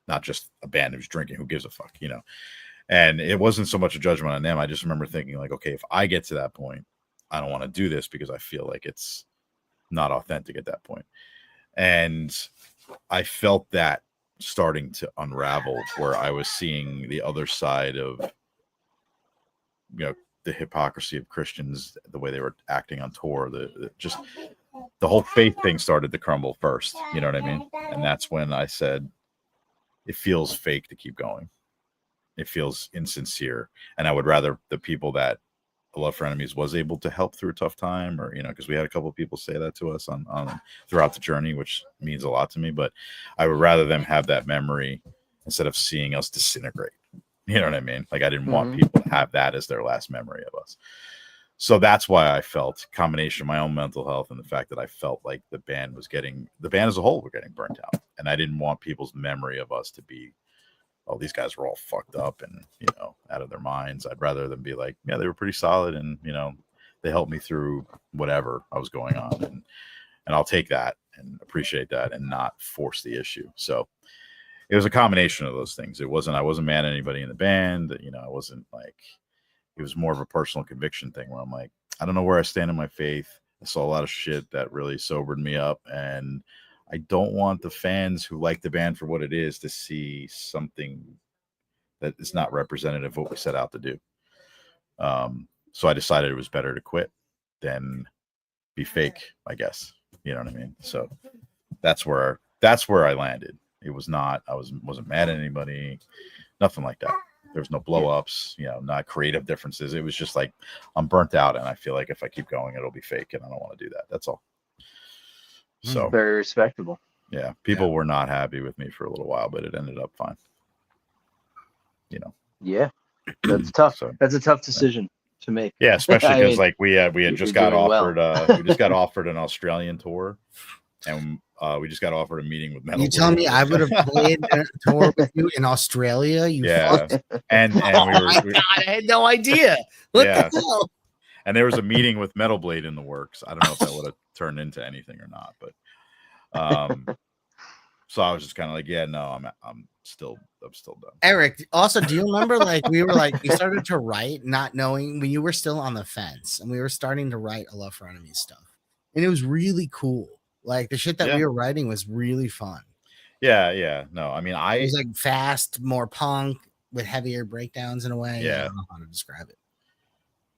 C: not just a band who's drinking. Who gives a fuck, you know? And it wasn't so much a judgment on them. I just remember thinking, like, okay, if I get to that point, I don't want to do this because I feel like it's not authentic at that point. And I felt that starting to unravel, where I was seeing the other side of, you know, the hypocrisy of Christians, the way they were acting on tour, just the whole faith thing started to crumble first, you know what I mean? And that's when I said, it feels fake to keep going. It feels insincere. And I would rather the people that Love for Enemies was able to help through a tough time, or, you know, because we had a couple of people say that to us on throughout the journey, which means a lot to me. But I would rather them have that memory instead of seeing us disintegrate. You know what I mean? Like I didn't want people to have that as their last memory of us. So that's why I felt, combination of my own mental health and the fact that I felt like the band as a whole were getting burnt out, and I didn't want people's memory of us to be, oh, these guys were all fucked up and, you know, out of their minds. I'd rather them be like, yeah, they were pretty solid, and, you know, they helped me through whatever I was going on, and I'll take that and appreciate that and not force the issue. So it was a combination of those things. I wasn't mad at anybody in the band, you know, I wasn't like, it was more of a personal conviction thing where I'm like, I don't know where I stand in my faith. I saw a lot of shit that really sobered me up, and I don't want the fans who like the band for what it is to see something that is not representative of what we set out to do. So I decided it was better to quit than be fake, I guess. You know what I mean? So that's where I landed. It was not, wasn't mad at anybody, nothing like that. There was no blow ups, you know, not creative differences. It was just like, I'm burnt out, and I feel like if I keep going, it'll be fake, and I don't want to do that. That's all. So
A: Very respectable.
C: yeah, people were not happy with me for a little while, but it ended up fine. you know.
A: Yeah, that's tough.
C: So
A: That's a tough decision to make.
C: yeah, especially
A: I
C: because
A: mean,
C: like we had
A: you're
C: just got
A: doing well.
C: offered we just got offered an Australian tour, and we just got offered a meeting with Metal
B: You tell
C: Blade.
B: me I would have played a tour with you in Australia? You
C: Yeah,
B: fuck.
C: and
B: Oh
C: we were
B: my god, I had no idea. What
C: Yeah.
B: the hell?
C: and there was a meeting with Metal Blade in the works. I don't know if that would have turned into anything or not, but so I was just kind of like, yeah, no, I'm still done.
B: Eric, also, do you remember we started to write not knowing when you were still on the fence and we were starting to write a Love for Enemies stuff. And it was really cool. Like the shit that we were writing was really fun.
C: Yeah. No, I mean,
B: It was like fast, more punk with heavier breakdowns in a way.
C: Yeah.
B: I don't know how to describe it.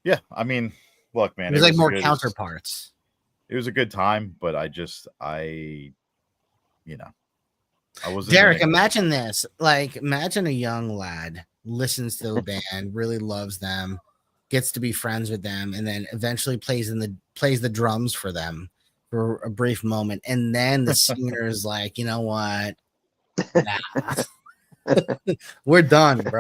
C: Yeah, I mean, look, man,
B: It was like more
C: good-
B: counterparts.
C: It was a good time, but I wasn't.
B: Derek, imagine this. Like, imagine a young lad listens to the band, really loves them, gets to be friends with them, and then eventually plays the drums for them for a brief moment, and then the singer is like, you know what? Nah. We're done, bro.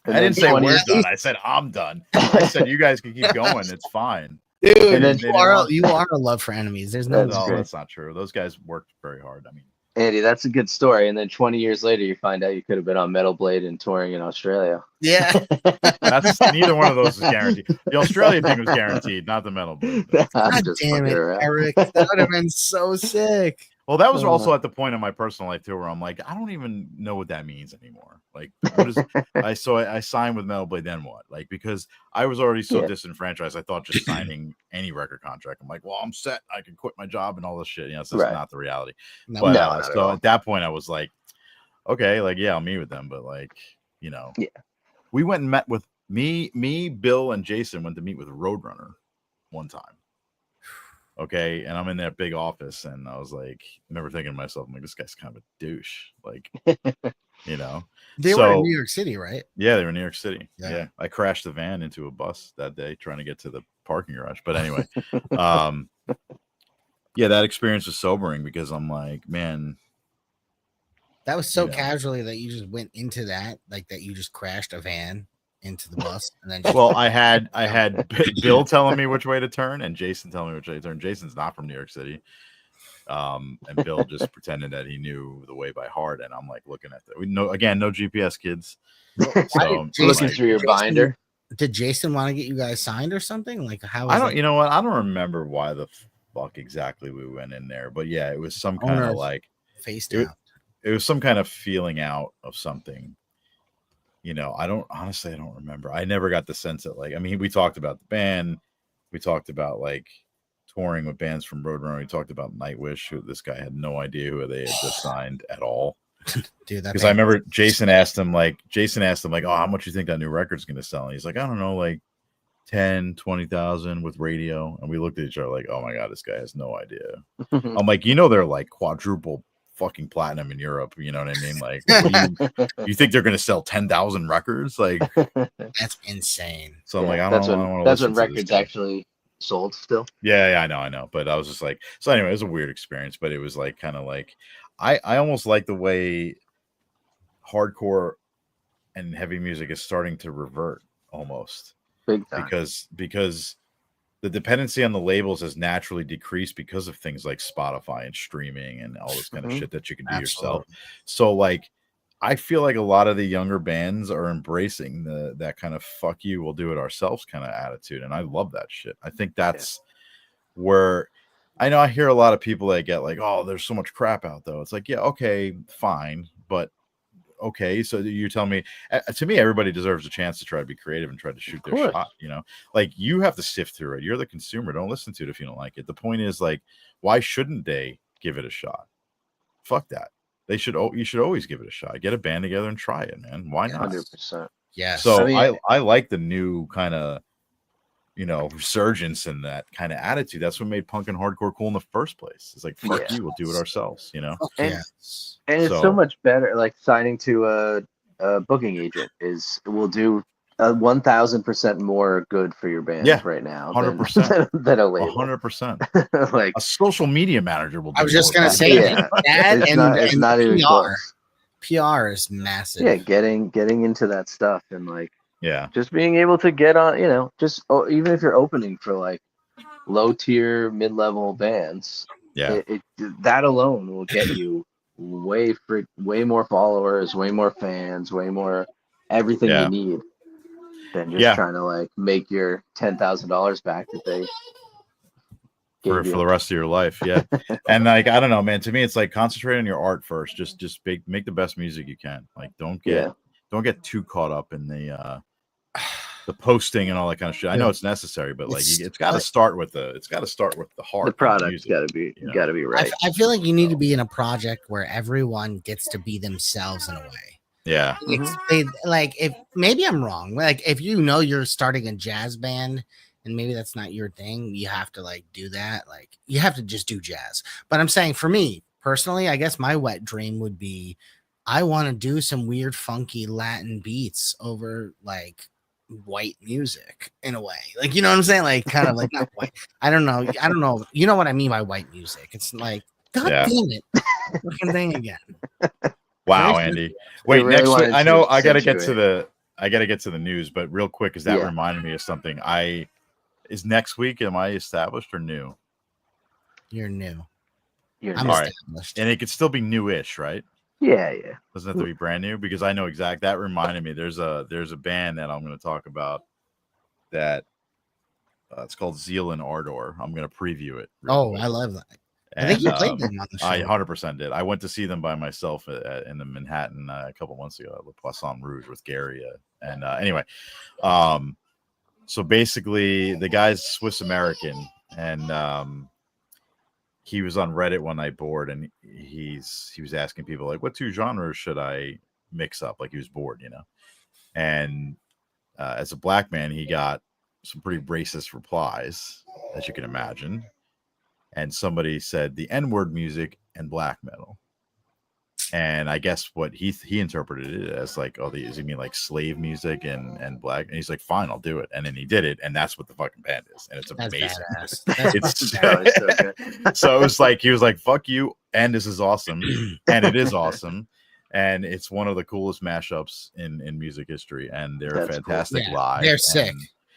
C: I didn't say
A: 20
C: we're done. I said I'm done. I said you guys can keep going. It's fine.
B: Dude,
A: And then-
B: you are a Love for Enemies. There's no
A: That's
C: No,
A: great.
C: that's not true. Those guys worked very hard. I mean,
A: Andy, that's a good story. And then 20 years later, you find out you could have been on Metal Blade and touring in Australia.
B: yeah.
C: that's neither one of those is guaranteed. The Australian thing was guaranteed, not the Metal Blade.
A: I'm
B: God
A: just
B: damn
A: fucking
B: it,
A: around.
B: Eric. That would have been so sick.
C: Well, that was also at the point in my personal life too, where I'm like, I don't even know what that means anymore. Like, what is I signed with Metal Blade, then what? Like, because I was already so disenfranchised, I thought just signing any record contract, I'm like, well, I'm set. I can quit my job and all this shit. You know, it's just not the reality.
B: No,
C: But
A: not at
C: so
A: all.
C: at that point, I was like, okay, like yeah, I'll meet with them, but like, you know, we went and met with me, Bill, and Jason went to meet with Roadrunner one time. Okay, and I'm in that big office, and I was like, I remember thinking to myself, I'm like, this guy's kind of a douche, like, you know.
B: They were in New York City, right?
C: Yeah, they were in New York City.
B: Yeah.
C: Yeah, I crashed the van into a bus that day trying to get to the parking garage. But anyway, yeah, that experience was sobering because I'm like, man,
B: That was so
C: Yeah.
B: casually that you just went into that, like that you just crashed a van into the bus and then
C: well, I had Bill telling me which way to turn and Jason telling me which way to turn. Jason's not from New York City. And Bill just pretended that he knew the way by heart, and I'm like looking at that. No GPS, kids. So
A: Looking through your binder.
B: Did Jason want to get you guys signed or something? Like how?
C: I don't. You know what? I don't remember why the fuck exactly we went in there, but yeah, it was some kind of like
B: face
C: it,
B: down.
C: it was some kind of feeling out of something. You know, I don't remember. I never got the sense that like, I mean, we talked about the band, we talked about like touring with bands from Roadrunner. We talked about Nightwish, who this guy had no idea who they had just signed at all.
B: Dude,
C: Because I remember Jason asked him like, oh, how much you think that new record's going to sell? And he's like, I don't know, like 10, 20,000 with radio. And we looked at each other like, oh my God, this guy has no idea. I'm like, you know, they're like quadruple fucking platinum in Europe. You know what I mean? Like, you think they're going to sell 10,000 records? Like,
B: that's insane.
C: so I'm like, I
A: that's
C: don't
A: when
C: want
A: that's when records actually sold still.
C: Yeah, I know. But I was just like, so anyway, it was a weird experience, but it was like kind of like I almost like the way hardcore and heavy music is starting to revert almost.
A: Big time.
C: Because the dependency on the labels has naturally decreased because of things like Spotify and streaming and all this kind of shit that you can do yourself. So like I feel like a lot of the younger bands are embracing that kind of fuck you, we'll do it ourselves kind of attitude. And I love that shit. I think that's where I know I hear a lot of people that get like, oh, there's so much crap out though. It's like, yeah, okay, fine. But okay, so you're telling me, to me, everybody deserves a chance to try to be creative and try to shoot their shot, you know, like you have to sift through it. You're the consumer. Don't listen to it if you don't like it. The point is like, why shouldn't they give it a shot? Fuck that. You should always give it a shot. Get a band together and try it, man. Why not?
A: 100%.
B: Yeah.
C: So
A: I mean,
C: I like the new kind of, you know, resurgence in that kind of attitude. That's what made punk and hardcore cool in the first place. It's like, fuck you, we'll do it ourselves, you know?
A: And,
B: Yes.
A: and it's so much better. Like signing to a booking agent will do 1,000% more good for your band right now.
C: 100%.
A: Than a label.
C: 100%.
A: Like
C: a social media manager will do
B: I was just
C: more
B: gonna
C: good.
B: say
A: Yeah.
B: that
A: it's not even
B: PR.
A: close.
B: PR is massive.
A: Yeah, getting into that stuff and like
C: Yeah.
A: just being able to get on, just even if you're opening for like low tier, mid level bands,
C: Yeah.
A: that alone will get you way more followers, way more fans, way more everything
C: Yeah.
A: you need than just
C: Yeah.
A: trying to like make your $10,000 back that they
C: For
A: gave you.
C: the rest of your life. Yeah. And like, I don't know, man, to me, it's like concentrate on your art first. Just make the best music you can. Like, don't get too caught up in the posting and all that kind of shit. I know it's necessary, but like it's got to start with the heart.
A: The product's
C: music,
A: got to be got to be right.
B: I feel like you need to be in a project where everyone gets to be themselves in a way.
C: Yeah.
B: Like if maybe I'm wrong. Like if you're starting a jazz band and maybe that's not your thing, you have to like do that. Like you have to just do jazz. But I'm saying for me personally, I guess my wet dream would be I want to do some weird funky Latin beats over like white music in a way, like you know what I'm saying, like kind of like not white. I don't know, you know what I mean by white music. It's like god damn it, fucking thing again.
C: Wow, Andy. Wait,
A: really
C: next week, I know I gotta get
A: accentuate.
C: to the news, but real quick, is that reminded me of something. Is next week, am I established or new?
B: You're new.
C: I'm established. And it could still be newish, right?
A: Yeah.
C: Doesn't have to be brand new, because I know exact. That reminded me. There's a band that I'm going to talk about that it's called Zeal and Ardor. I'm going to preview it.
B: Quick. I love that. I think you played them on the show.
C: I 100% did. I went to see them by myself in the Manhattan a couple months ago at Le Poisson Rouge with Gary. And anyway, so basically the guy's Swiss American, and he was on Reddit one night bored, and he was asking people like, what two genres should I mix up? Like he was bored, and as a black man, he got some pretty racist replies, as you can imagine. And somebody said the N-word music and black metal. And I guess what he interpreted it as like, oh, does he mean like slave music and black? And he's like, fine, I'll do it. And then he did it, and that's what the fucking band is, and it's amazing. So it was like he was like, fuck you, and this is awesome, and it is awesome, and it's one of the coolest mashups in music history, and they're fantastic live.
B: They're sick.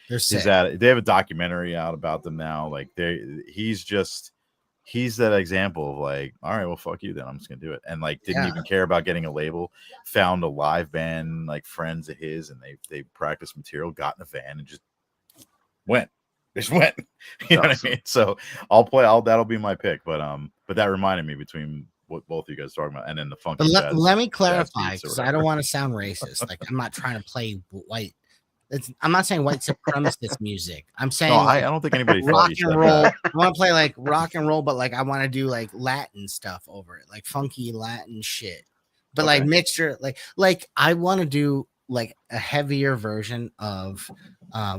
B: They're sick.
C: They have a documentary out about them now. Like he's that example of like, all right, well, fuck you then. I'm just gonna do it. And like didn't even care about getting a label, found a live band, like friends of his, and they practiced material, got in a van and just went. You know what I mean? So that'll be my pick. But that reminded me between what both of you guys are talking about and then the funky jazz.
B: Let me clarify, because I don't want to sound racist. Like I'm not trying to play white. I'm not saying white supremacist music. I'm saying
C: I don't think anybody
B: rock and roll. I want to play like rock and roll, but like I want to do like Latin stuff over it, like funky Latin shit. But like mixture, like I want to do like a heavier version of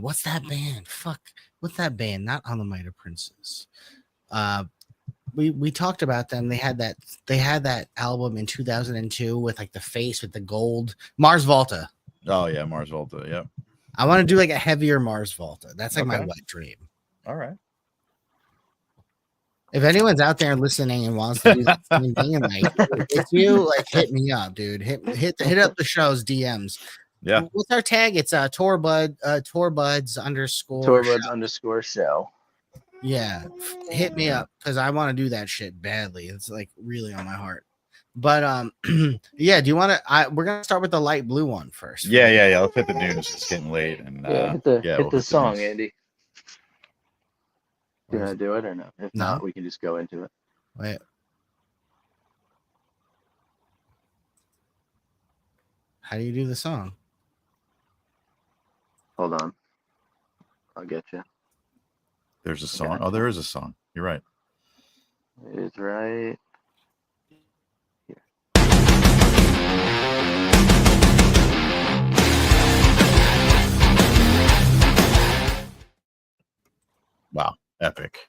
B: what's that band? What's that band? Not On the Might of Princes. We talked about them. They had that album in 2002 with like the face with the gold. Mars Volta.
C: Oh yeah, Mars Volta. Yep.
B: I want to do like a heavier Mars Volta. That's like my wet dream.
C: All right.
B: If anyone's out there listening and wants to do that same thing, and like if you like, hit me up, dude. Hit up the show's DMs.
C: Yeah.
B: What's our tag? It's Torbuds _
A: show.
B: Yeah. Hit me up because I want to do that shit badly. It's like really on my heart. But yeah, do you want to? We're gonna start with the light blue one first.
C: Yeah. Let's hit the news. It's getting late, and
A: hit the song, Andy. Do you want to do it or no? If not, we can just go into it.
B: Wait. How do you do the song?
A: Hold on. I'll get you.
C: There's a song. Oh, there is a song. You're right.
A: It's right.
C: Wow, epic.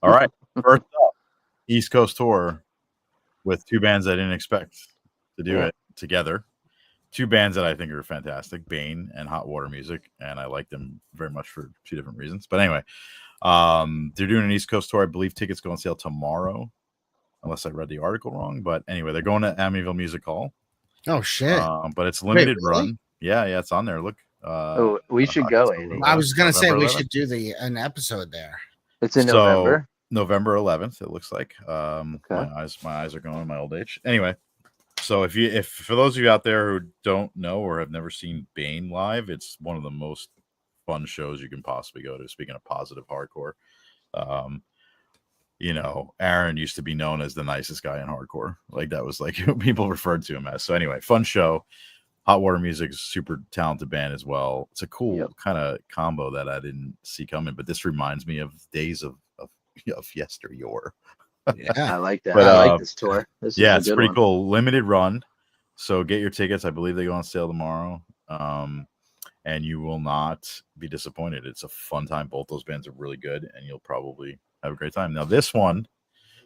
C: All right. First up, East Coast tour with two bands I didn't expect to do it together. Two bands that I think are fantastic, Bane and Hot Water Music, and I like them very much for two different reasons. But anyway, they're doing an East Coast tour. I believe tickets go on sale tomorrow, unless I read the article wrong. But anyway, they're going to Amityville Music Hall
B: Oh shit!
C: But it's limited
B: really?
C: run. Yeah, it's on there. Look.
A: We should go,
C: October
A: Andy.
B: I was gonna say
C: November
B: we
C: 11th.
B: should do an episode there.
A: It's in
C: So,
A: November.
C: November 11th. It looks like.
A: Okay.
C: My eyes are going in my old age. Anyway, so if for those of you out there who don't know or have never seen Bane live, it's one of the most fun shows you can possibly go to. Speaking of positive hardcore, Aaron used to be known as the nicest guy in hardcore. Like that was like who people referred to him as. So anyway, fun show. Hot Water Music is super talented band as well. It's a cool kind of combo that I didn't see coming, but this reminds me of days of yesteryear.
B: Yeah,
A: I like that.
C: But,
A: I like this tour. This is a
C: it's
A: good
C: pretty
A: one.
C: cool. Limited run. So get your tickets. I believe they go on sale tomorrow. And you will not be disappointed. It's a fun time. Both those bands are really good, and you'll probably have a great time. Now, this one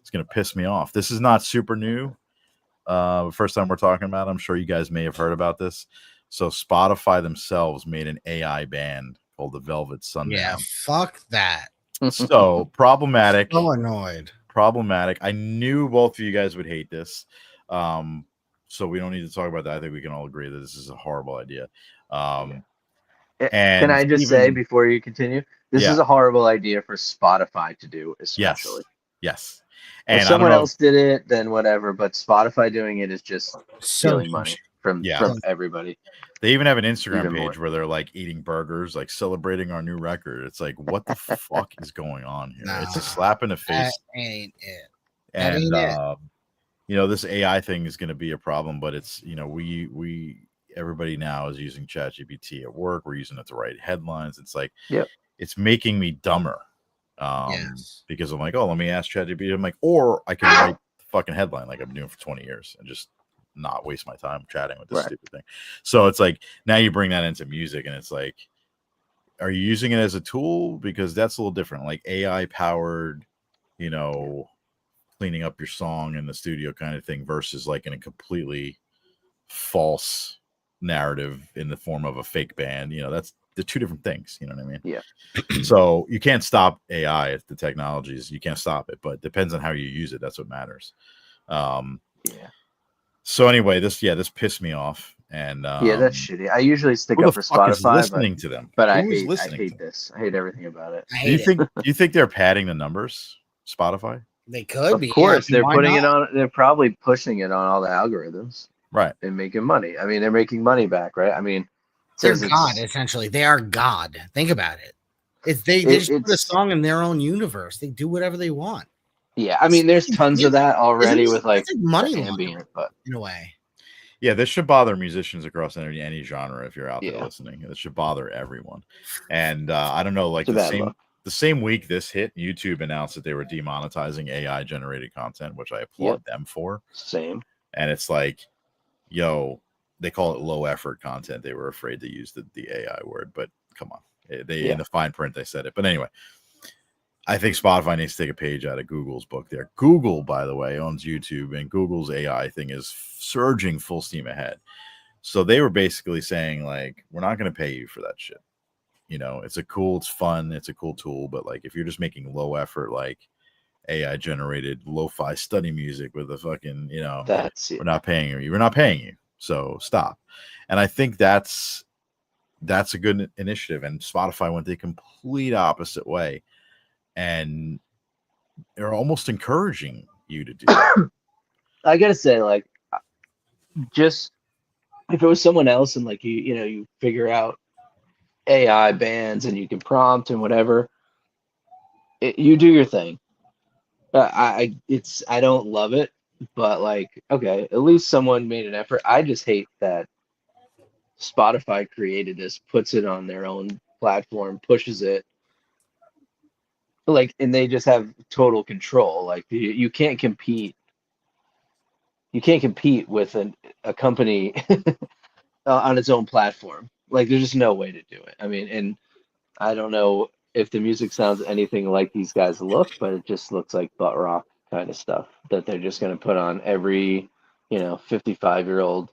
C: is going to piss me off. This is not super new. First time we're talking about it. I'm sure you guys may have heard about this. So Spotify themselves made an AI band called the Velvet Sundown.
B: yeah. Fuck that.
C: So problematic.
B: So annoyed.
C: Problematic. I knew both of you guys would hate this. So we don't need to talk about that. I think we can all agree that this is a horrible idea.
A: Can I just say before you continue, this is a horrible idea for Spotify to do, especially.
C: Yes.
A: And if someone else did it, then whatever. But Spotify doing it is just stealing money from everybody.
C: They even have an Instagram page where they're like eating burgers, like celebrating our new record. It's like, what the fuck is going on here?
B: No,
C: it's a slap in the face.
B: That ain't it.
C: And this AI thing is going to be a problem, but it's everybody now is using ChatGPT at work. We're using it to write headlines. It's like, it's making me dumber. Because I'm like, oh, let me ask ChatGPT. I'm like, or I can write the fucking headline like I've been doing for 20 years and just not waste my time chatting with this stupid thing. So it's like, now you bring that into music and it's like, are you using it as a tool? Because that's a little different. Like AI powered, cleaning up your song in the studio kind of thing versus like in a completely false narrative in the form of a fake band. That's the two different things. You know what I mean?
A: Yeah.
C: So you can't stop AI. The technologies, you can't stop it, but it depends on how you use it. That's what matters. So anyway, this pissed me off. And
A: that's shitty. I usually stick up for Spotify,
C: listening to them.
A: But I hate this. I hate everything about it.
C: Do you think they're padding the numbers? Spotify?
B: They could be.
A: Of course, they're putting it on. They're probably pushing it on all the algorithms,
C: right?
A: And making money. I mean, they're making money back, right? I mean,
B: they're God essentially. They are God. Think about it. They just put a song in their own universe. They do whatever they want.
A: Yeah, I mean, there's tons of that already with like
B: money
A: ambient, but
B: in a way.
C: Yeah, this should bother musicians across any genre. If you're out there listening, this should bother everyone. And I don't know, like the same week this hit, YouTube announced that they were demonetizing AI generated content, which I applaud them for.
A: Same.
C: And it's like, they call it low effort content. They were afraid to use the AI word, but come on, in the fine print they said it. But anyway, I think Spotify needs to take a page out of Google's book there. Google, by the way, owns YouTube, and Google's AI thing is surging full steam ahead. So they were basically saying, like, we're not going to pay you for that shit. It's fun, it's a cool tool, but like if you're just making low effort, like AI generated lo-fi study music with a fucking, we're not paying you. We're not paying you. So stop. And I think that's a good initiative. And Spotify went the complete opposite way. And they're almost encouraging you to do that.
A: I gotta say, like, just if it was someone else and like you figure out AI bands and you can prompt and whatever, you do your thing. I don't love it, but like, okay, at least someone made an effort. I just hate that Spotify created this, puts it on their own platform, pushes it. Like, and they just have total control. Like you can't compete. You can't compete with a company on its own platform. Like, there's just no way to do it. I mean, and I don't know if the music sounds anything like these guys look, but it just looks like butt rock kind of stuff that they're just going to put on every, 55-year-old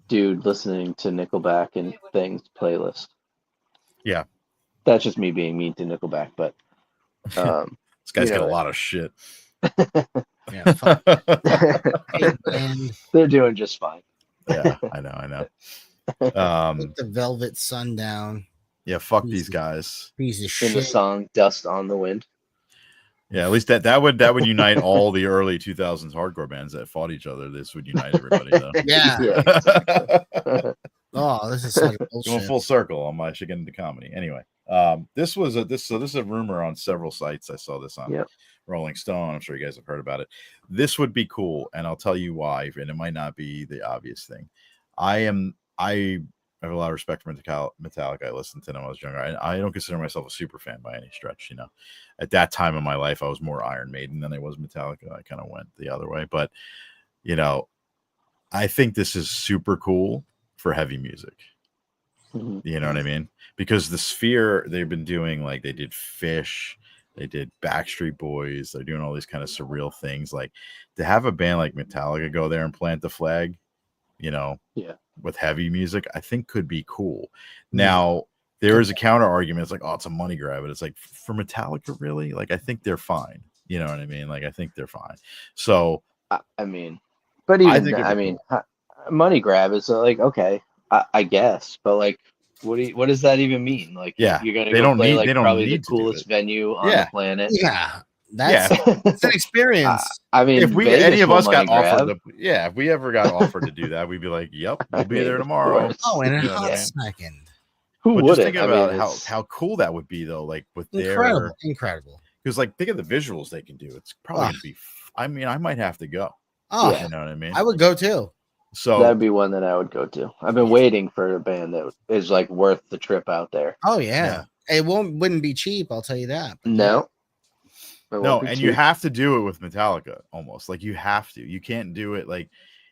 A: dude listening to Nickelback and things playlist.
C: Yeah.
A: That's just me being mean to Nickelback, but
C: this guy's got a lot of shit.
B: Yeah,
A: they're doing just fine.
C: Yeah, I know.
B: Put the Velvet Sundown.
C: Yeah, fuck these guys.
B: Piece of
A: In the
B: shit.
A: song "Dust on the Wind."
C: Yeah, at least that would unite all the early 2000s hardcore bands that fought each other. This would unite everybody, though.
B: Yeah.
A: Yeah.
B: Oh, this is such
C: Going
B: bullshit.
C: full circle on my should get into comedy. Anyway, this is a rumor on several sites. I saw this on
A: Yep.
C: Rolling Stone. I'm sure you guys have heard about it. This would be cool, and I'll tell you why. And it might not be the obvious thing. I have a lot of respect for Metallica. I listened to them when I was younger. I don't consider myself a super fan by any stretch. You know, at that time in my life, I was more Iron Maiden than I was Metallica. I kind of went the other way, but you know, I think this is super cool for heavy music.
A: Mhm.
C: You know what I mean? Because the Sphere, they've been doing, like, they did Fish, they did Backstreet Boys, they're doing all these kind of surreal things. Like, to have a band like Metallica go there and plant the flag, you know,
A: Yeah.
C: with heavy music, I think could be cool. Now, there is a counter argument. It's like, oh, it's a money grab. But it's like, for Metallica, really? Like, I think they're fine. You know what I mean? Like, I think they're fine. So,
A: I mean, but
C: I
A: even
C: think it'd
A: I
C: be
A: mean, money grab is like, okay, I guess, but like, what does that even mean? Like,
C: Yeah,
A: you're gonna
C: they
A: go
C: don't
A: play
C: need-
A: like
C: they don't
A: probably the
C: need to do
A: coolest
C: it.
A: venue on
C: Yeah.
A: the planet.
B: Yeah. That's
C: yeah.
B: it's an experience.
A: I mean,
C: If
A: Vegas
C: any of
A: will
C: us got
A: money grab.
C: offered if we ever got offered to do that, we'd be like, yep, we'll
A: I
C: be
A: mean,
C: there
A: of
C: tomorrow.
A: course.
B: Oh, in a
C: You know what I
B: hot
C: mean?
B: second.
A: Who
C: But
A: would
C: just
A: it?
C: think
A: I
C: about
A: mean,
C: how
A: it's-
C: how cool that would be, though. Like, with
B: Incredible. Incredible.
C: because like, think of the visuals they can do. It's probably gonna be. I mean, I might have to go.
B: Oh,
C: You know what I mean?
B: I would go too.
C: So
A: that'd be one that I would go to. I've been waiting for a band that is like worth the trip out there.
B: Oh yeah. It wouldn't be cheap, I'll tell you that. But
A: No. It won't
C: no,
A: be
C: and
A: cheap.
C: you have to do it with Metallica. Almost like you have to. You can't do it like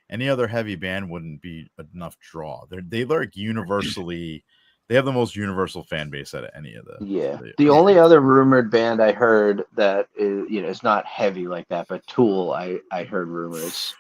C: any other heavy band wouldn't be enough draw. They like universally. They have the most universal fan base out of any of the.
A: Yeah. The only other rumored band I heard that is, is not heavy like that, but Tool, I heard rumors.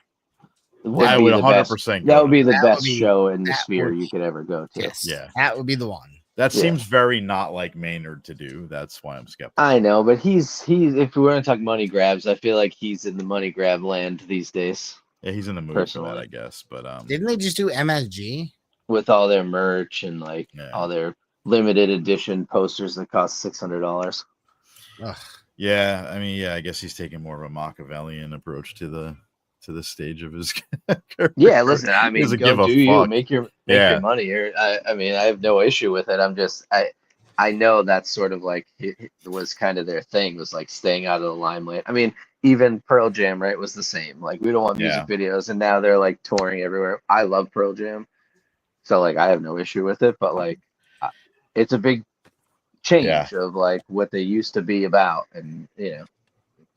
C: I
A: be
C: would
A: the
C: 100%
A: That
C: go
A: would be the
B: That would
A: best
B: be-
A: show in the
B: that
A: Sphere
B: would
A: you
B: be-
A: could ever go to.
B: yes.
C: Yeah.
B: That would be the one.
C: That
A: Yeah.
C: seems very not like Maynard to do. That's why I'm skeptical.
A: I know, but he's if we were going to talk money grabs, I feel like he's in the money grab land these days
C: Yeah, he's in the mood for that,
A: Personally.
C: I guess. But
B: Didn't they just do MSG?
A: with all their merch and like
C: Yeah.
A: all their limited edition posters that cost $600.
B: Ugh.
C: yeah, I mean, yeah, I guess he's taking more of a Machiavellian approach to the stage of his career.
A: Yeah, listen, I mean,
C: Doesn't
A: go
C: give a
A: do you
C: fuck.
A: make your
C: Yeah.
A: money here. I mean, I have no issue with it. I'm just I know that's sort of like it was kind of their thing, was like staying out of the limelight. I mean, even Pearl Jam, right, was the same. Like, we don't want music videos, and now they're like touring everywhere. I love Pearl Jam, so like I have no issue with it. But like, it's a big change of like what they used to be about, and they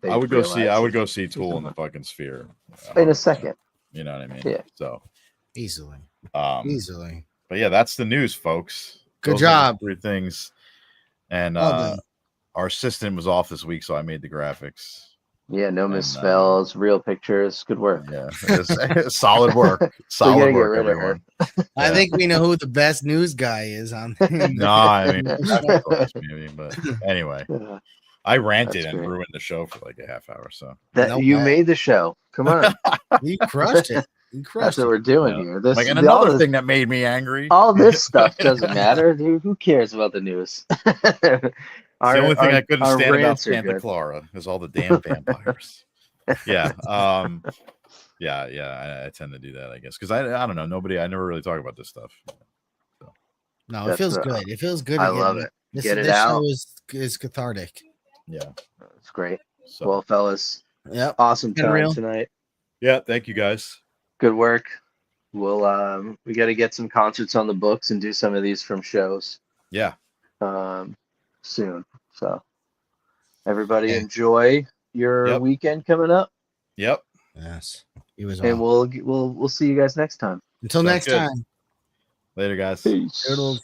C: I would go
A: realize
C: see Tool in the fucking Sphere
A: in a second.
C: You know what I mean?
A: Yeah.
C: So,
B: Easily.
C: Easily. But yeah, that's the news, folks.
B: Good
C: Those are the
B: job.
C: 3 things. And
B: Well done.
C: our assistant was off this week, so I made the graphics.
A: Yeah, no
C: And,
A: misspells, real pictures. Good work.
C: Yeah, it's solid work.
A: gotta
C: Solid
A: get
C: work,
A: rid of her.
C: everyone.
B: I think we know who the best news guy is on.
C: No, I mean, that's close, maybe, but anyway,
A: Yeah.
C: I ranted
A: That's
C: and
A: great.
C: ruined the show for like a half hour. So
A: That
B: No
A: you
B: way.
A: made the show. Come on,
B: You crushed it. You
A: that's
B: crushed
A: what
B: it.
A: we're doing
C: Yeah.
A: here. This
C: like, and
A: all
C: another
A: this-
C: thing that made me angry.
A: all this stuff doesn't matter, dude. Who cares about the news?
C: The only thing I couldn't
A: our
C: stand about
A: rants are
C: Santa
A: good.
C: Clara is all the damn vampires. Yeah. Yeah. I tend to do that, I guess, because I don't know. I never really talk about this stuff.
B: No, it
A: That's
B: feels
A: the-
B: good. It feels good.
A: I
B: again.
A: love it.
B: This,
A: Get it
B: this
A: out.
B: show is cathartic.
C: Yeah.
A: It's great.
C: So
A: Well, fellas,
B: Yep.
A: awesome
B: Been
A: time
B: real.
A: tonight.
C: yeah, thank you guys.
A: Good work. We'll we got to get some concerts on the books and do some of these from shows
C: Yeah.
A: soon. So everybody
B: Yeah.
A: enjoy your
C: Yep.
A: weekend coming up,
C: Yep.
B: Yes. It was
A: and
B: awesome.
A: we'll see you guys next time.
B: Until
C: Sounds
B: next
C: good.
B: time.
C: Later, guys.
A: Peace.
B: Toodles.